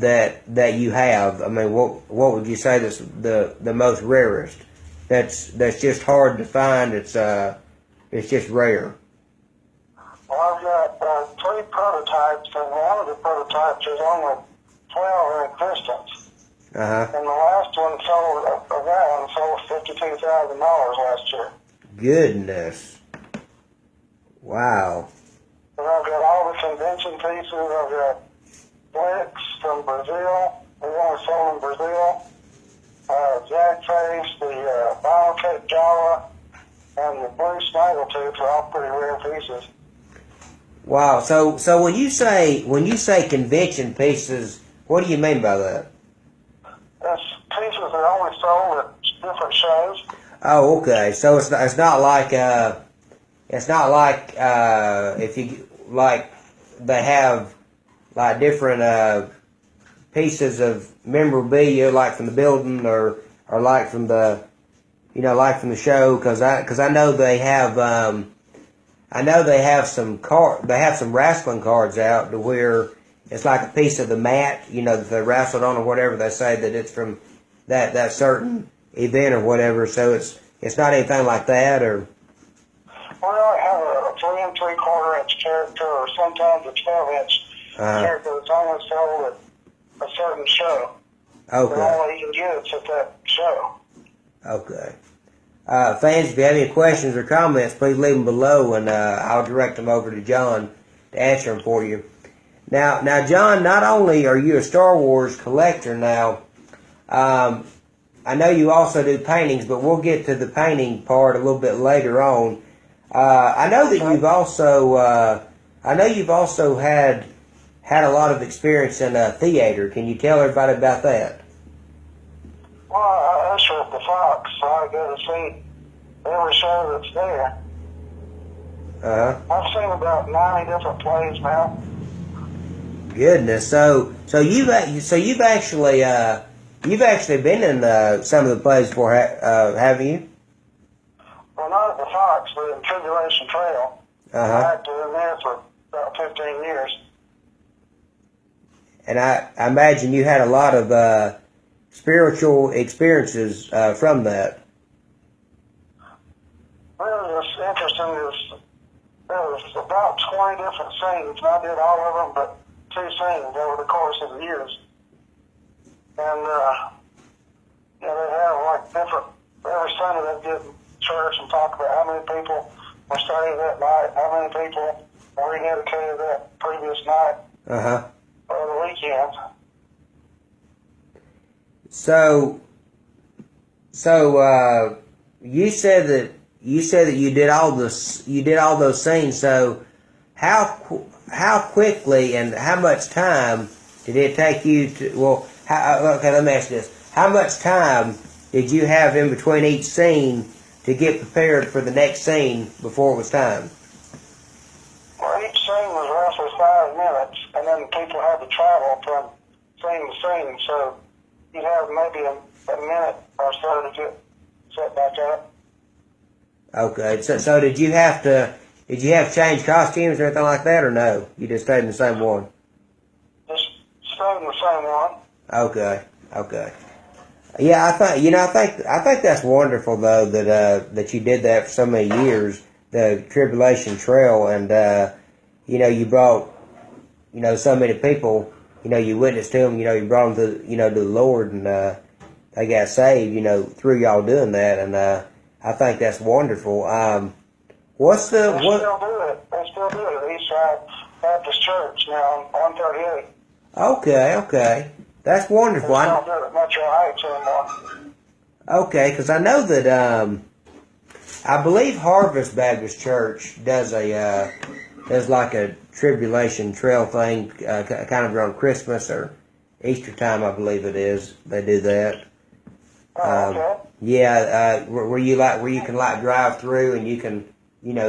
that you have? I mean, what would you say that's the most rarest? That's just hard to find. It's just rare. Well, I've got 3 prototypes, and one of the prototypes is only 12 in existence. Uh-huh. And the last one sold, that one sold $52,000 last year. Goodness. Wow. And I've got all the convention pieces. I've got Blix from Brazil. We only sold in Brazil. Jackface, the Biotech Jawa, and the Blue Snaggletooth are all pretty rare pieces. Wow. So when you say convention pieces, what do you mean by that? That's pieces that are only sold at different shows. Oh, okay. So it's not like if you like they have like different pieces of memorabilia like from the building or like from the like from the show because I know they have some wrestling cards out to where it's like a piece of the mat that they wrestled on or whatever. They say that it's from that certain event or whatever. So it's not anything like that or. Well, I have a 3 3/4 inch character or sometimes a 12-inch character that's only sold at a certain show. Okay. And only you can get it at that show. Okay. Fans, if you have any questions or comments, please leave them below, and I'll direct them over to John to answer them for you. Now, John, not only are you a Star Wars collector now, I know you also do paintings, but we'll get to the painting part a little bit later on. I know that you've also had a lot of experience in theater. Can you tell everybody about that? Well, I usher at the Fox, so I go to see every show that's there. I've seen about 90 different plays now. Goodness, so you've actually been in some of the plays before, haven't you? Well, not at the Fox, but in Tribulation Trail. I acted in there for about 15 years. And I imagine you had a lot of spiritual experiences from that. Really, what's interesting is there was about 20 different scenes, and I did all of them but 2 scenes over the course of the years. And, they have like different, every Sunday they get in church and talk about how many people were saved that night, how many people were rededicated that previous night or the weekend. So you said that you did all those scenes. So how quickly and how much time did it take you to? Well, okay, let me ask you this: how much time did you have in between each scene to get prepared for the next scene before it was time? Well, each scene was roughly 5 minutes, and then people had to travel from scene to scene, so you'd have maybe a minute or so to get set back up. Okay, so did you have change costumes or anything like that, or no? You just stayed in the same one? Just stayed in the same one. Okay. Yeah, I think that's wonderful though that you did that for so many years, the Tribulation Trail, and you brought so many people, you witnessed to them, you brought them to the Lord, and they got saved, through y'all doing that, and I think that's wonderful. They still do it. They still do it at Eastside Baptist Church now on 138. Okay. That's wonderful. They don't do it at Metro Heights anymore. Okay, because I know that I believe Harvest Baptist Church does like a Tribulation Trail thing, kind of around Christmas or Easter time, I believe it is. They do that. Okay. Yeah, where you can drive through and you can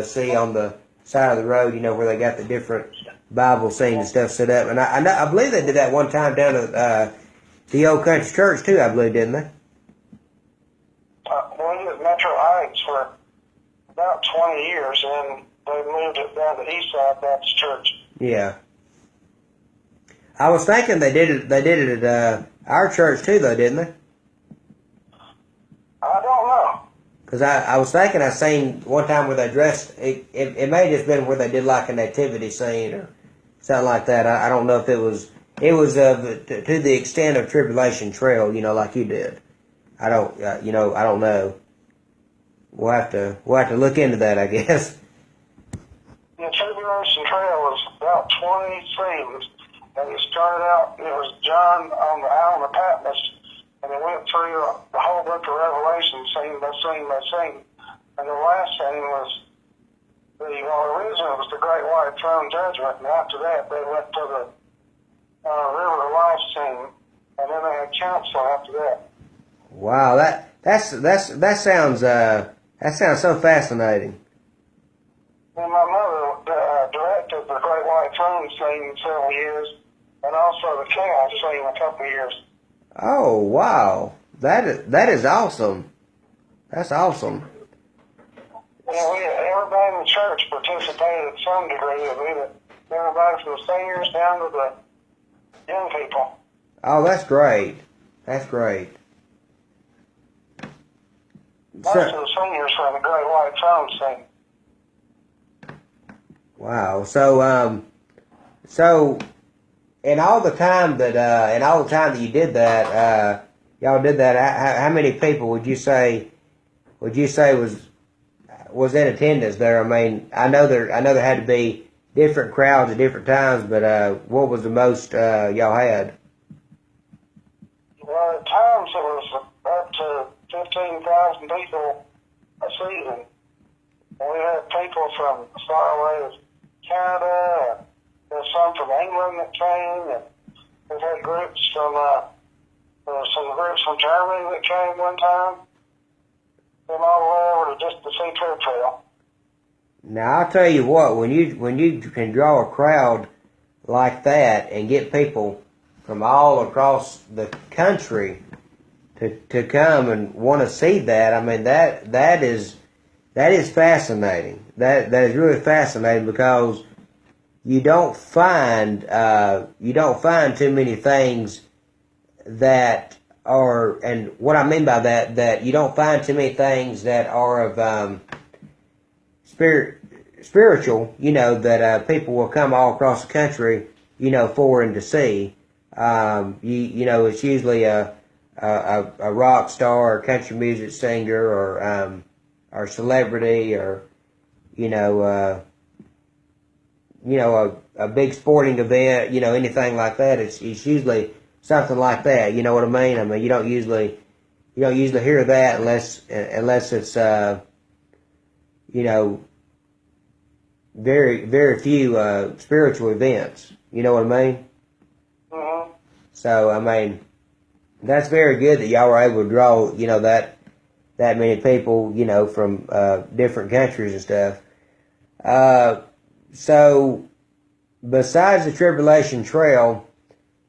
see on the side of the road, where they got the different Bible scenes and stuff set up. And I believe they did that one time down at the Old Country Church too. I believe, didn't they? Well, you at Metro Heights for 20 years, and they moved it down to Eastside Baptist Church. Yeah. I was thinking they did it. They did it at our church too, though, didn't they? I don't know. Because I was thinking I seen one time where they dressed. It may have just been where they did like a nativity scene or something like that. I don't know if it was. It was to the extent of Tribulation Trail, like you did. I don't. I don't know. We'll have to look into that, I guess. The Tribulation Trail was about 20 scenes, and it started out. It was John on the Island of Patmos. And it went through the whole book of Revelation, scene by scene by scene. And the last scene was originally it was the Great White Throne Judgment, and after that they went to the River of Life scene, and then they had council after that. Wow, that sounds so fascinating. And my mother directed the Great White Throne scene several years, and also the chaos scene a couple of years. Oh wow, that is awesome. That's awesome. Yeah, everybody in the church participated to some degree. Everybody from the seniors down to the young people. Oh, that's great. That's great. Most of the seniors from the Great White Throne scene. Wow. So. In all the time that you did that, y'all did that. How many people would you say was in attendance there? I mean, I know there had to be different crowds at different times, but what was the most y'all had? Well, at times it was up to 15,000 people a season. And we had people from as far away as Canada. There's some from England that came, and we've had groups from, some groups from Germany that came one time, and all the way over to just the Sea Trip Trail. Now I'll tell you what, when you can draw a crowd like that and get people from all across the country to come and want to see that, I mean that is fascinating. That is really fascinating because you don't find too many things that are, and what I mean by that you don't find too many things that are of spiritual, that people will come all across the country, for and to see. It's usually a rock star or country music singer or celebrity or a big sporting event, anything like that. It's usually something like that. You know what I mean? I mean, you don't usually hear that unless it's very very few spiritual events. You know what I mean? Mm-hmm. So I mean, that's very good that y'all were able to draw that many people from different countries and stuff. So, besides the Tribulation Trail,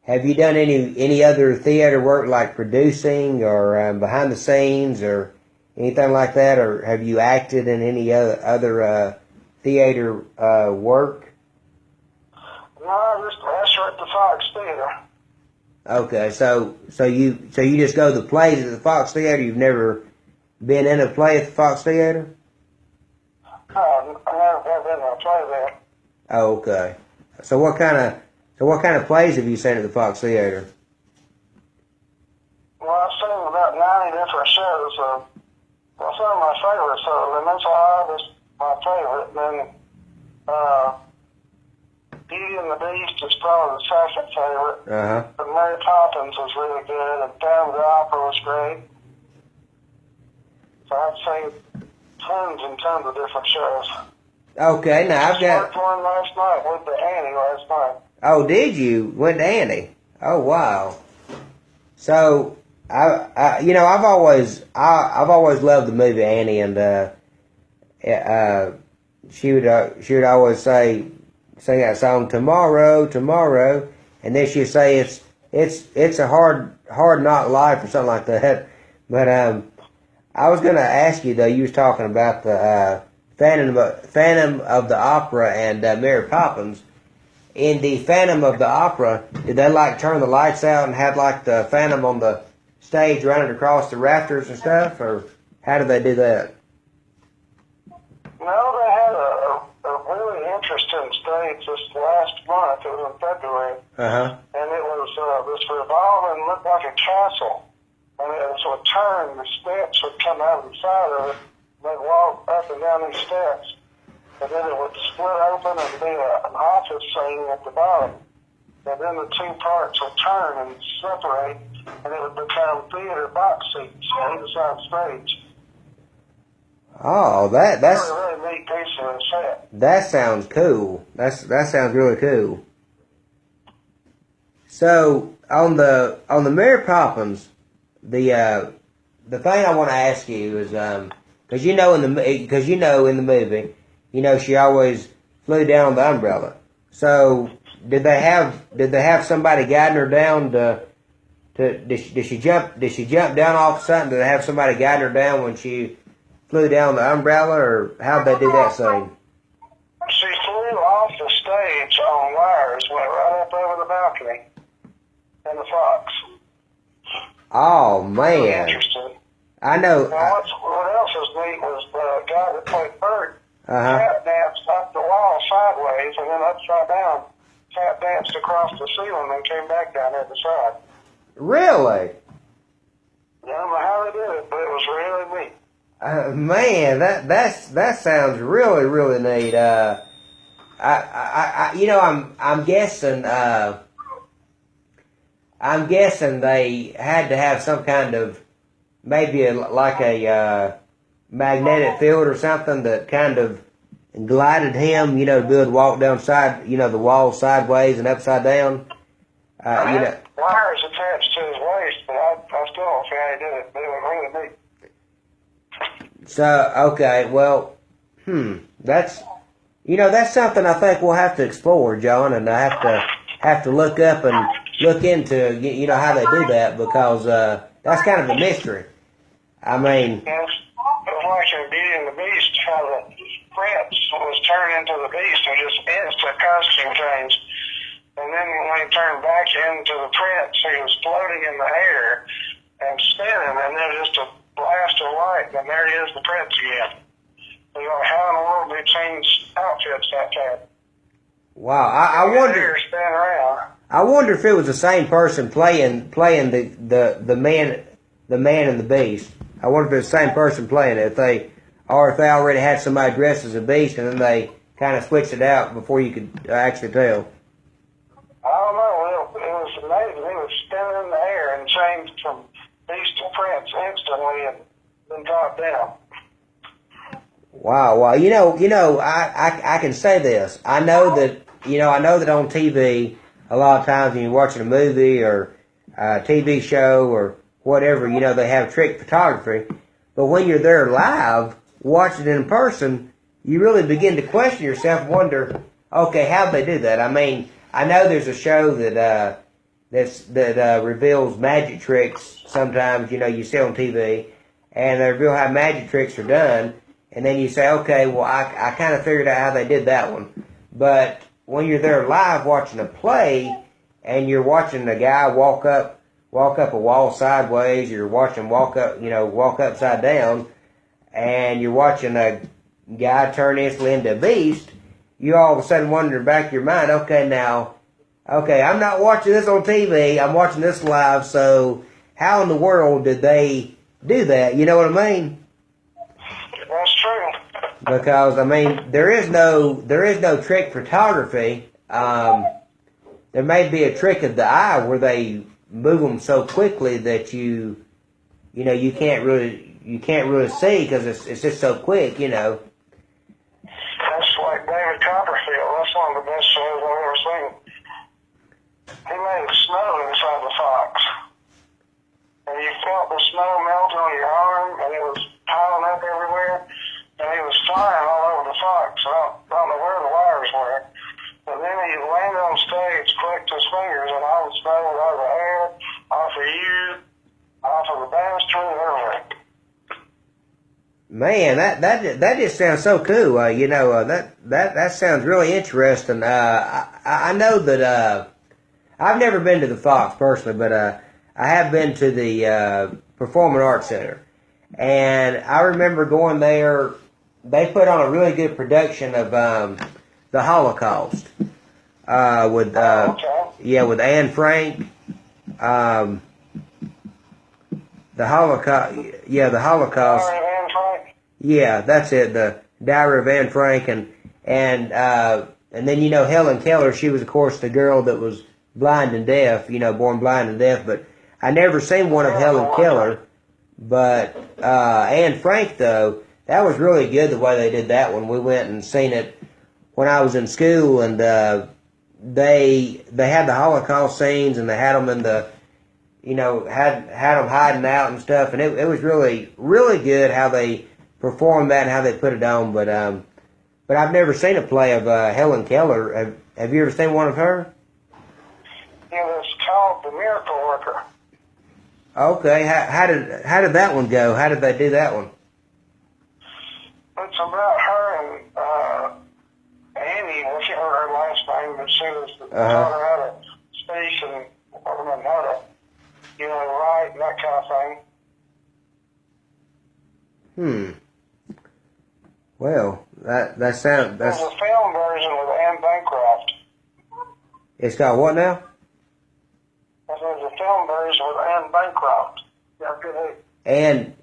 have you done any other theater work like producing or behind the scenes or anything like that, or have you acted in any other theater work? No, I just usher at the Fox Theater. Okay, so you just go to the plays at the Fox Theater. You've never been in a play at the Fox Theater? No, I've never been in a play there. Oh, okay. So what kind of plays have you seen at the Fox Theater? Well, I've seen about 90 different shows. Some of my favorites. So The Mental Artist, my favorite. Then Beauty and the Beast is probably the second favorite. Uh-huh. But Mary Poppins was really good, and Phantom of the Opera was great. So I've seen tons and tons of different shows. Okay, now I've got. I one last night. Went to Annie last night. Oh, did you? Went to Annie? Oh, wow. So I've always loved the movie Annie, and she would always sing that song tomorrow, and then she'd say it's a hard knock life or something like that. But I was gonna ask you though. You was talking about the Phantom of the Opera and Mary Poppins. In the Phantom of the Opera, did they like turn the lights out and have like the Phantom on the stage running across the rafters and stuff, or how did they do that? No, they had a really interesting stage this last month. It was in February. Uh-huh. And it was this revolving, looked like a castle. And it would turn, the steps would come out of the side of it. They'd walk up and down these steps. And then it would split open and be an office scene at the bottom. And then the two parts would turn and separate, and it would become theater box seats on either side of the stage. Oh, that's really, really neat piece of the set. That sounds cool. That sounds really cool. So on the Mary Poppins, the thing I want to ask you is because you know in the movie, she always flew down on the umbrella. So did they have somebody guiding her down did she jump down off something? Did they have somebody guiding her down when she flew down the umbrella, or how'd they do that scene? She flew off the stage on wires, went right up over the balcony in the Fox. Oh man! Interesting. I know. Now, what else was neat was the guy that played Bert. Uh-huh. Tap danced up the wall sideways and then upside down. Tap danced across the ceiling and came back down at the side. Really? I don't know how they did it, but it was really neat. Man, that sounds really really neat. I'm guessing they had to have some kind of maybe like a magnetic field or something that kind of glided him, to be able to walk down the wall sideways and upside down. Wires attached to his waist, but I still don't see how he did it. But it was really neat. So, okay, well, that's something I think we'll have to explore, John, and I have to look up and look into, how they do that, because that's kind of a mystery. I mean, it's like in Beauty and the Beast, how the prince was turned into the beast and just instant costume change. And then when he turned back into the prince, he was floating in the air and spinning, and then just a blast of light, and there he is, the prince again. So, how in the world did he change outfits that time? Wow, I wonder. Spin around. I wonder if it was the same person playing the man and the beast. I wonder if it's the same person playing it, if they already had somebody dressed as a beast and then they kind of switched it out before you could actually tell. I don't know. It was amazing. He was spinning in the air and changed from beast to prince instantly and then dropped down. Wow. I can say this. I know that on TV, a lot of times when you're watching a movie or a TV show or whatever, they have trick photography. But when you're there live, watching it in person, you really begin to question yourself and wonder, okay, how'd they do that? I mean, I know there's a show that reveals magic tricks sometimes, you see on TV, and they reveal how magic tricks are done, and then you say, okay, well, I kind of figured out how they did that one. But when you're there live watching a play, and you're watching a guy walk up a wall sideways, you're watching walk upside down, and you're watching a guy turn instantly into a beast, you all of a sudden wonder in the back of your mind, okay, I'm not watching this on TV, I'm watching this live, so how in the world did they do that? You know what I mean? That's true. Because, I mean, there is no trick photography. There may be a trick of the eye where they move them so quickly that you can't really see because it's just so quick, That's like David Copperfield. That's one of the best shows I've ever seen. He made snow inside the Fox. And you felt the snow melt on your arm, and it was piling up everywhere. And he was flying all over the Fox. I don't know where the wires were. But then he landed on stage, clicked his fingers, and all the snow was out of the air, off of you, off of the banister, and everything. Man, that just sounds so cool. That sounds really interesting. I know that I've never been to the Fox personally, but I have been to the Performing Arts Center, and I remember going there. They put on a really good production of the Holocaust with with Anne Frank. The Holocaust, the Holocaust. Diary of Anne Frank. Yeah, that's it. The Diary of Anne Frank, and then Helen Keller. She was, of course, the girl that was blind and deaf. Born blind and deaf. But I never seen one of Helen Keller. But Anne Frank, though, that was really good the way they did that one. We went and seen it when I was in school, and they had the Holocaust scenes, and they had them in the had them hiding out and stuff, and it was really, really good how they performed that and how they put it on. But I've never seen a play of Helen Keller. Have you ever seen one of her? Yeah, it's called The Miracle Worker. Okay, how did that one go? How did they do that one? It's about her and Annie. I can't remember her last name, but she was taught her how to speak and how to write and that kind of thing. Well, that sounds. There's a film version with Anne Bancroft. It's called what now? There's a film version with Anne Bancroft. Yeah, good.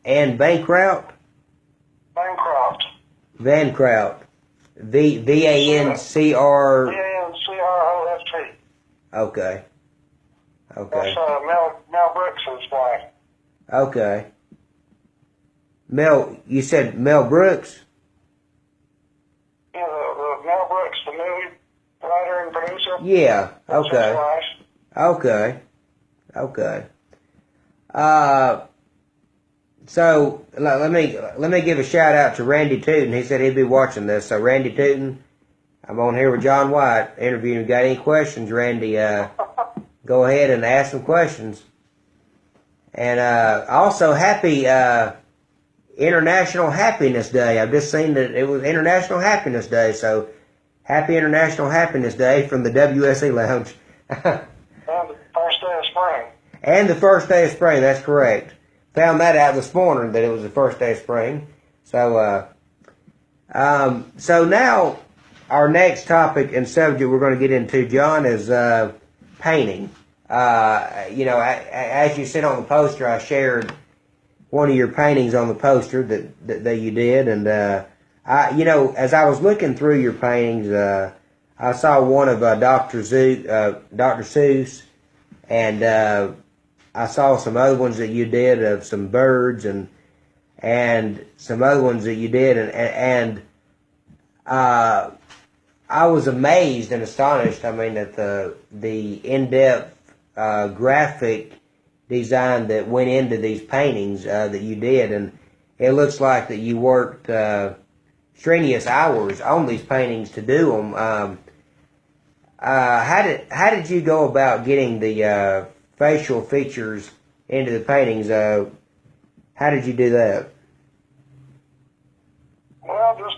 Anne Bancroft. Bancroft. Vancroft. V-A-N-C-R. V-A-N-C-R-O-F-T. Okay. That's Mel Brooks' wife. Okay. You said Mel Brooks? Yeah, the Mel Brooks, the movie writer and producer. Yeah. That's his wife. Okay. So let me give a shout out to Randy Tootin. He said he'd be watching this. So Randy Tootin, I'm on here with John White interviewing. Got any questions, Randy? Go ahead and ask some questions. And also, happy International Happiness Day. I've just seen that it was International Happiness Day. So happy International Happiness Day from the WSE Lounge. And the first day of spring. And the first day of spring, that's correct. Found that out this morning that it was the first day of spring. So, so now our next topic and subject we're going to get into, John, is painting. As you said on the poster, I shared one of your paintings on the poster that you did, and as I was looking through your paintings, I saw one of Dr. Seuss, and I saw some other ones that you did of some birds and some other ones that you did, and I was amazed and astonished. I mean, at the in-depth graphic design that went into these paintings that you did, and it looks like that you worked strenuous hours on these paintings to do them. How did you go about getting the facial features into the paintings? How did you do that? Well, just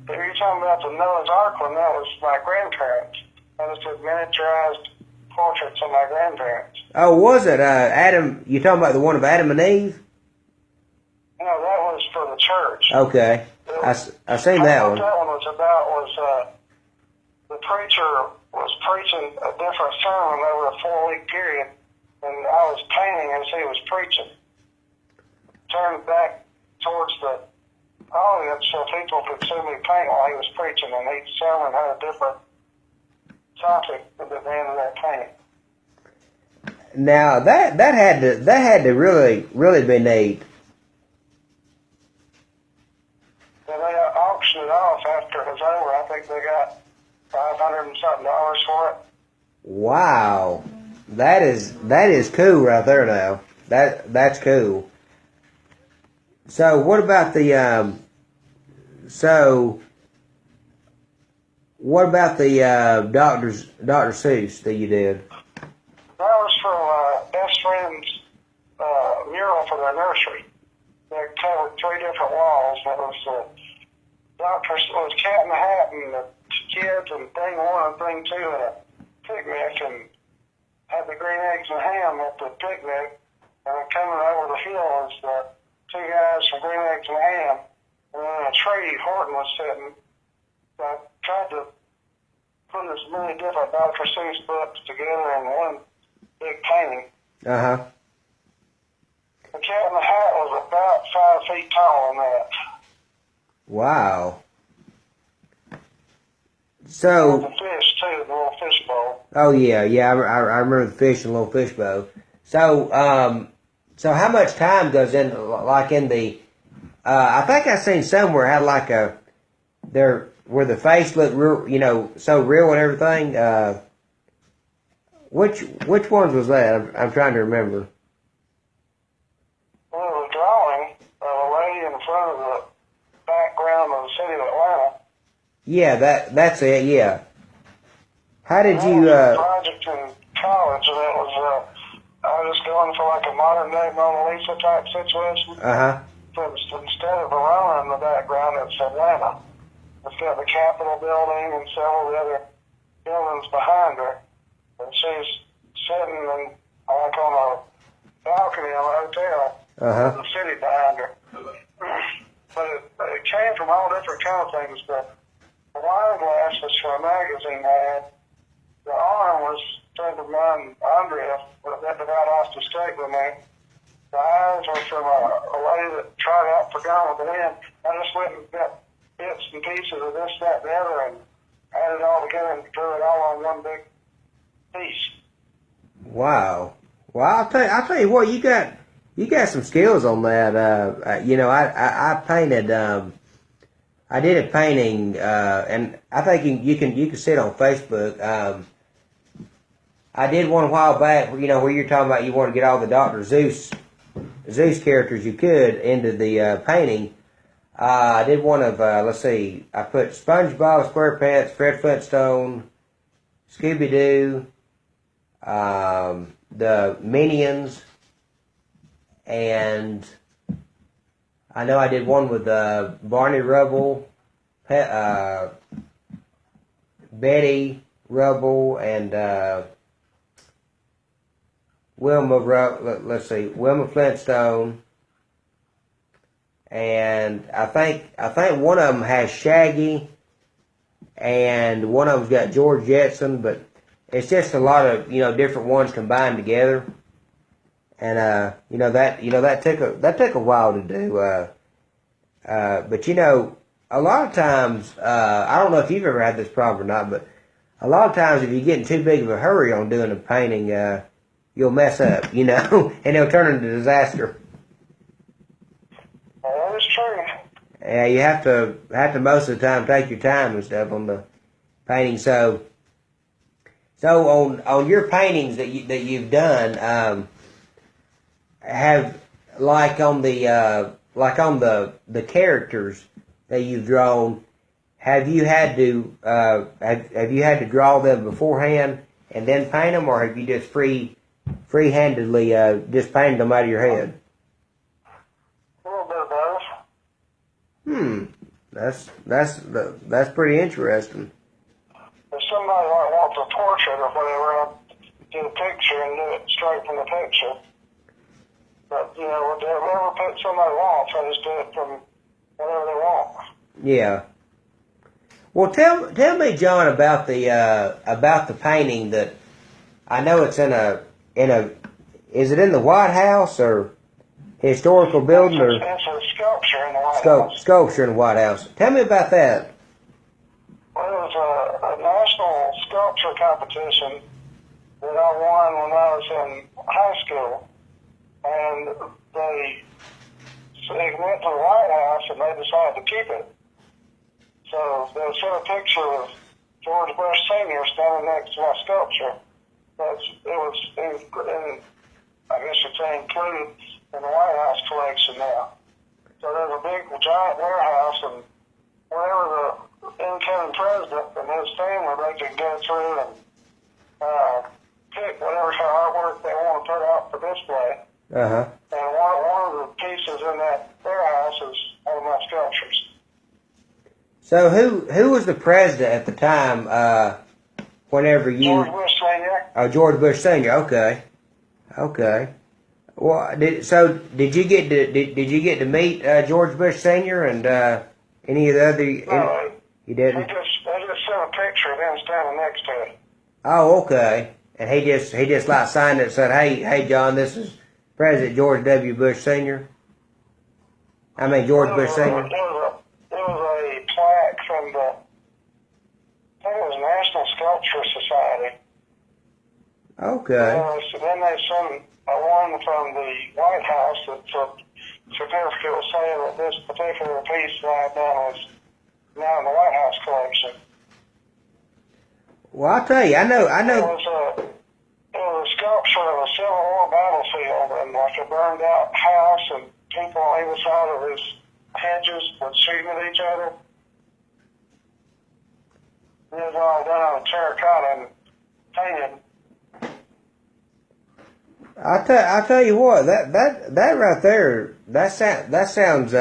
if you're talking about the Noah's Ark one, that was my grandparents. I just did miniaturized portraits of my grandparents. Oh, was it Adam? You talking about the one of Adam and Eve? No, that was for the church. Okay, I seen that one. What that one was about was the preacher was preaching a different sermon over a 4-week period, and I was painting as he was preaching. Turned back towards the audience so people could see me paint while he was preaching, and each sermon had a different topic at the end of that painting. Now that had to really be neat. And they auctioned it off after it was over. I think they got $500 and something for it. Wow, that is cool right there. Now that's cool. So what about the Dr. Seuss that you did? That was for best friend's mural for their nursery. that covered 3 different walls. It was Dr. It was Cat in the Hat and the kids and thing 1 and thing 2 at a picnic, and had the green eggs and ham at the picnic. And then coming over the hill was the 2 guys from Green Eggs and Ham. And then in a tree, Horton was sitting. So I tried to put as many different Dr. Seuss books together in one big painting. Uh-huh. The Cat in the Hat was about 5 feet tall in that. Wow. With So, the fish, too, the little fish bowl. oh yeah, I remember the fish and little fish bowl. So, so how much time goes in, like in the, I think I seen somewhere had like where the face looked real, you know, so real and everything. Which ones was that? I'm trying to remember. Well, it was a drawing of a lady in front of the background of the city of Atlanta. Yeah, that's it. Yeah. How did That you? was a project in college, and it was I was just going for like a modern day Mona Lisa type situation. Uh-huh. So instead of Verona in the background, it's Atlanta. It's got the Capitol building and several of the other buildings behind her. And she's sitting like on a balcony of a hotel Uh-huh. with the city behind her. But it came from all different kind of things. The wine glass was from a magazine I had. The arm was a friend of mine, Andrea, that divided off the steak with me. The eyes were from a lady that tried out for Gone with the Wind. I just went and got bits and pieces of this, that, and the other, and added it all together and drew it all on one big piece. Wow. Well, I'll tell you what, you got some skills on that. You know, I painted. I did a painting, and I think you can see it on Facebook. I did one a while back, you know, where you're talking about you want to get all the Dr. Zeus characters you could into the painting. I did one of, let's see, I put SpongeBob SquarePants, Fred Flintstone, Scooby-Doo, the Minions, and I know I did one with Barney Rubble, Betty Rubble, and Wilma Flintstone, and I think one of them has Shaggy, and one of them's got George Jetson, but it's just a lot of, you know, different ones combined together, and you know that took a while to do, but you know, a lot of times, I don't know if you've ever had this problem or not, but a lot of times if you get in too big of a hurry on doing a painting, you'll mess up, you know, and it'll turn into disaster. That is true. Yeah, you have to most of the time take your time and stuff on the painting. So on your paintings that you've done, have like on the characters that you've drawn, have you had to have you had to draw them beforehand and then paint them, or have you just free-handedly just painted them out of your head? A little bit of both. That's pretty interesting. If somebody like wants a portrait or whatever, I'll get a picture and do it straight from the picture. But, you know, whatever somebody wants, I just do it from whatever they want. Yeah. Well, tell me, John, about the painting that I know it's in a is it in the White House or historical building or It's a sculpture in the White House. Sculpture in the White House? Tell me about that. Well, it was a national sculpture competition that I won when I was in high school, and they went to the White House and they decided to keep it. So they sent a picture of George Bush Sr. standing next to my sculpture. It was in, I guess you'd say, included in the White House collection now. So there's a big, giant warehouse, and whenever the incoming president and his family, they could go through and pick whatever kind of artwork they want to put out for display. Uh-huh. And one of the pieces in that sculptures. So who was the president at the time? Whenever you George Bush Sr. Oh, George Bush Senior. Okay. Well, did you get to meet George Bush Senior and any of the other? No, You they didn't. just sent a picture of him standing next to it. Oh, okay. And he just like signed it and said, "Hey, John, this is President George W. Bush Senior." I mean George Bush Senior. It was a plaque from the, I think it was National Sculpture Society. Okay. So then they sent one from the White House that's a certificate saying that this particular piece that I've done is now in the White House collection. Well, I'll tell you, I know. It was a sculpture of a Civil War battlefield and like a burned out house and people on either side of these hedges would shooting at each other. It was all done on terracotta and painted. I'll tell you what, that right there, that sounds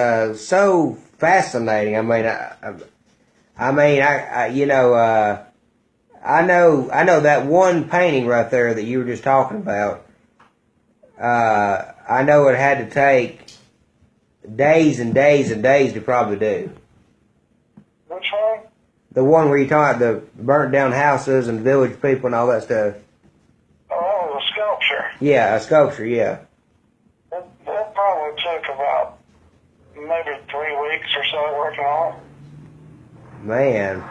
so fascinating. I know that one painting right there that you were just talking about. I know it had to take days and days and days to probably do. Which one? The one where you talk about the burnt down houses and village people and all that stuff. Oh, it was a sculpture. Yeah, a sculpture. Yeah. That probably took about maybe 3 weeks or so working on it. Man.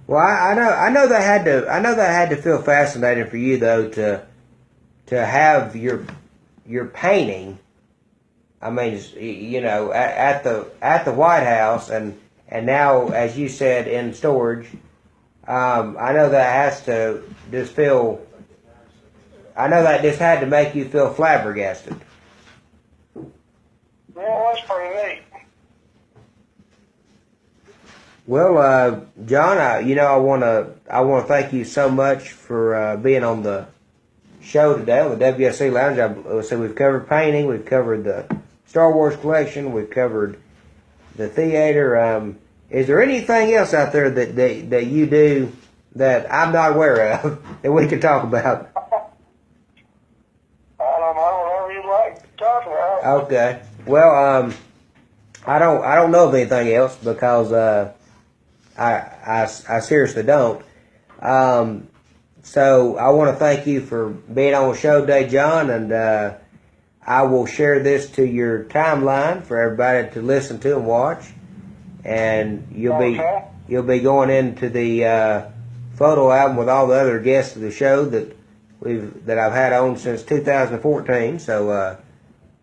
Well, I know that had to feel fascinating for you though to have your painting. I mean, you know, at the White House and now, as you said, in storage. I know that has to just feel. I know that just had to make you feel flabbergasted. Yeah, it was pretty neat. Well, John, I want to thank you so much for being on the show today on the WSE Lounge. So we've covered painting, we've covered the Star Wars collection, we've covered the theater. Is there anything else out there that you do that I'm not aware of that we can talk about? I don't know, whatever you'd like to talk about. Okay. Well, I don't know of anything else because I seriously don't. So I want to thank you for being on the show today, John, and I will share this to your timeline for everybody to listen to and watch. And you'll be going into the photo album with all the other guests of the show that I've had on since 2014. So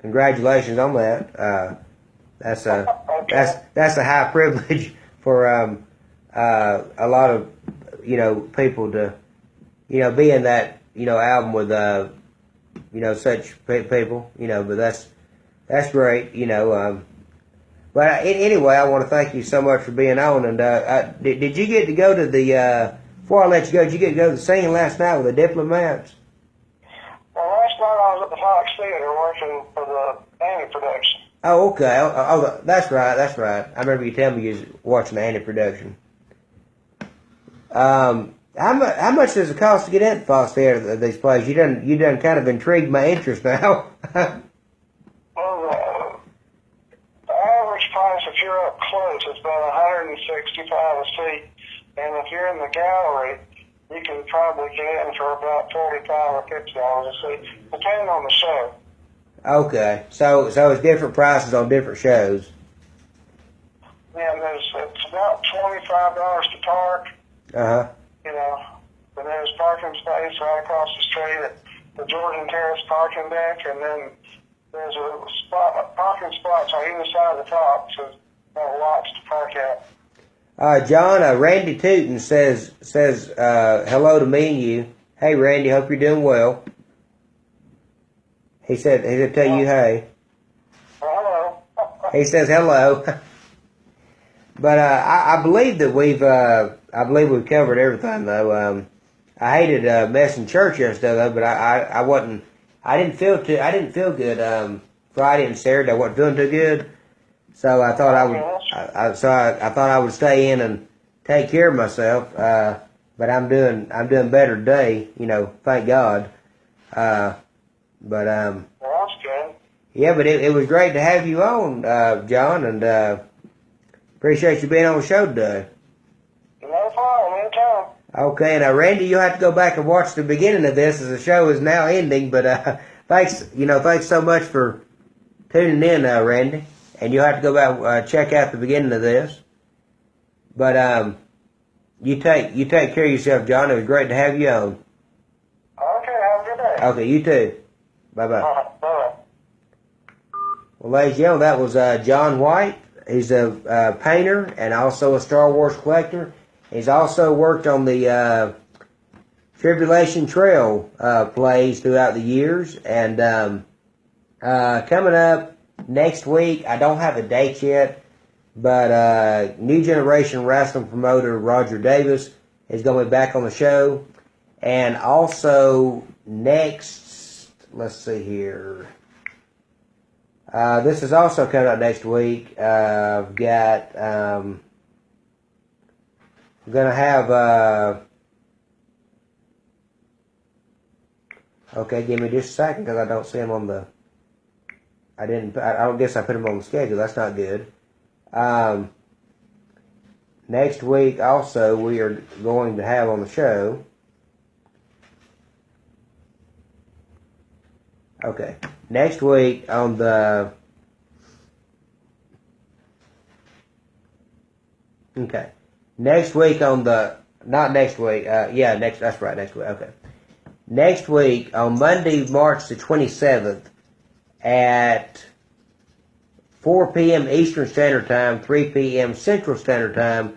congratulations on that. That's a high privilege for a lot of people to be in that album with such people. But that's great. But anyway, I want to thank you so much for being on. And did you get to go to the? Before I let you go, did you get to go to the singing last night with the Diplomats? Well, last night I was at the Fox Theater working for the Annie production. Oh, okay. Oh, that's right. I remember you telling me you was watching the Annie production. How much does it cost to get into the Fox Theater? These plays you done kind of intrigued my interest now. Well, the average price if you're up close is about $165 a seat, and if you're in the gallery, you can probably get in for about $45 or $50 a seat, depending on the show. Okay, so it's different prices on different shows. Yeah, it's about $25 to park. Uh-huh. And there's parking space right across the street at the Jordan Terrace parking deck, and then there's parking spots on either side of the top, so there are lots to park at. John, Randy Tootin says hello to me and you. Hey, Randy, hope you're doing well. He said he'll tell you hey. Hello. He says hello. But I believe that we've covered everything though. I hated messing church yesterday though, but I didn't feel good Friday and Saturday. I wasn't feeling too good. So I thought I would. I thought I would stay in and take care of myself. But I'm doing better today. You know, thank God. But Well, that's good. yeah, but it was great to have you on, John, and appreciate you being on the show today. No problem, anytime. Okay, now Randy, you'll have to go back and watch the beginning of this as the show is now ending. But thanks so much for tuning in, Randy, and you'll have to go back check out the beginning of this. But you take care of yourself, John. It was great to have you on. Okay, have a good day. Okay, you too. Bye bye. Bye. Well, ladies and gentlemen, that was John White. He's a painter and also a Star Wars collector. He's also worked on the Tribulation Trail plays throughout the years. And coming up next week, I don't have a date yet, but New Generation Wrestling promoter Roger Davis is going to be back on the show. And also next, let's see here. This is also coming up next week. I've got, I'm going to have, okay, give me just a second because I don't see him on the, I don't guess I put him on the schedule. That's not good. Next week also we are going to have on the show. Okay. Next week on the... Okay. Next week on the... Not next week. Yeah, that's right, next week. Okay. Next week on Monday, March the 27th at 4 p.m. Eastern Standard Time, 3 p.m. Central Standard Time,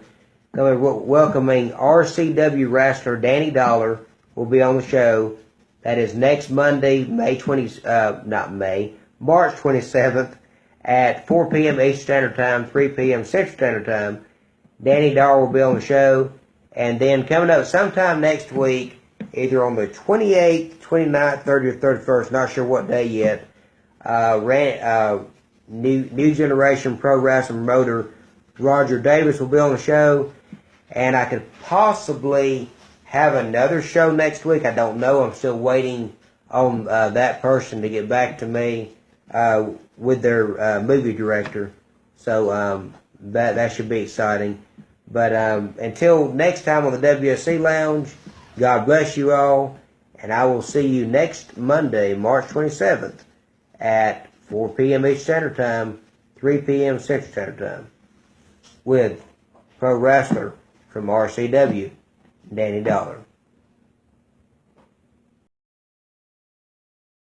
welcoming RCW wrestler Danny Dollar will be on the show. That is next Monday, March 27th at 4 p.m. Eastern Standard Time, 3 p.m. Central Standard Time. Danny Dollar will be on the show. And then coming up sometime next week, either on the 28th, 29th, 30th, or 31st, not sure what day yet, New Generation Pro Wrestling promoter Roger Davis will be on the show. And I could possibly have another show next week. I don't know. I'm still waiting on that person to get back to me with their movie director. So that should be exciting. But until next time on the WSE Lounge, God bless you all. And I will see you next Monday, March 27th at 4 p.m. Eastern Standard Time, 3 p.m. Central Standard Time with pro wrestler from RCW, Danny Dollar.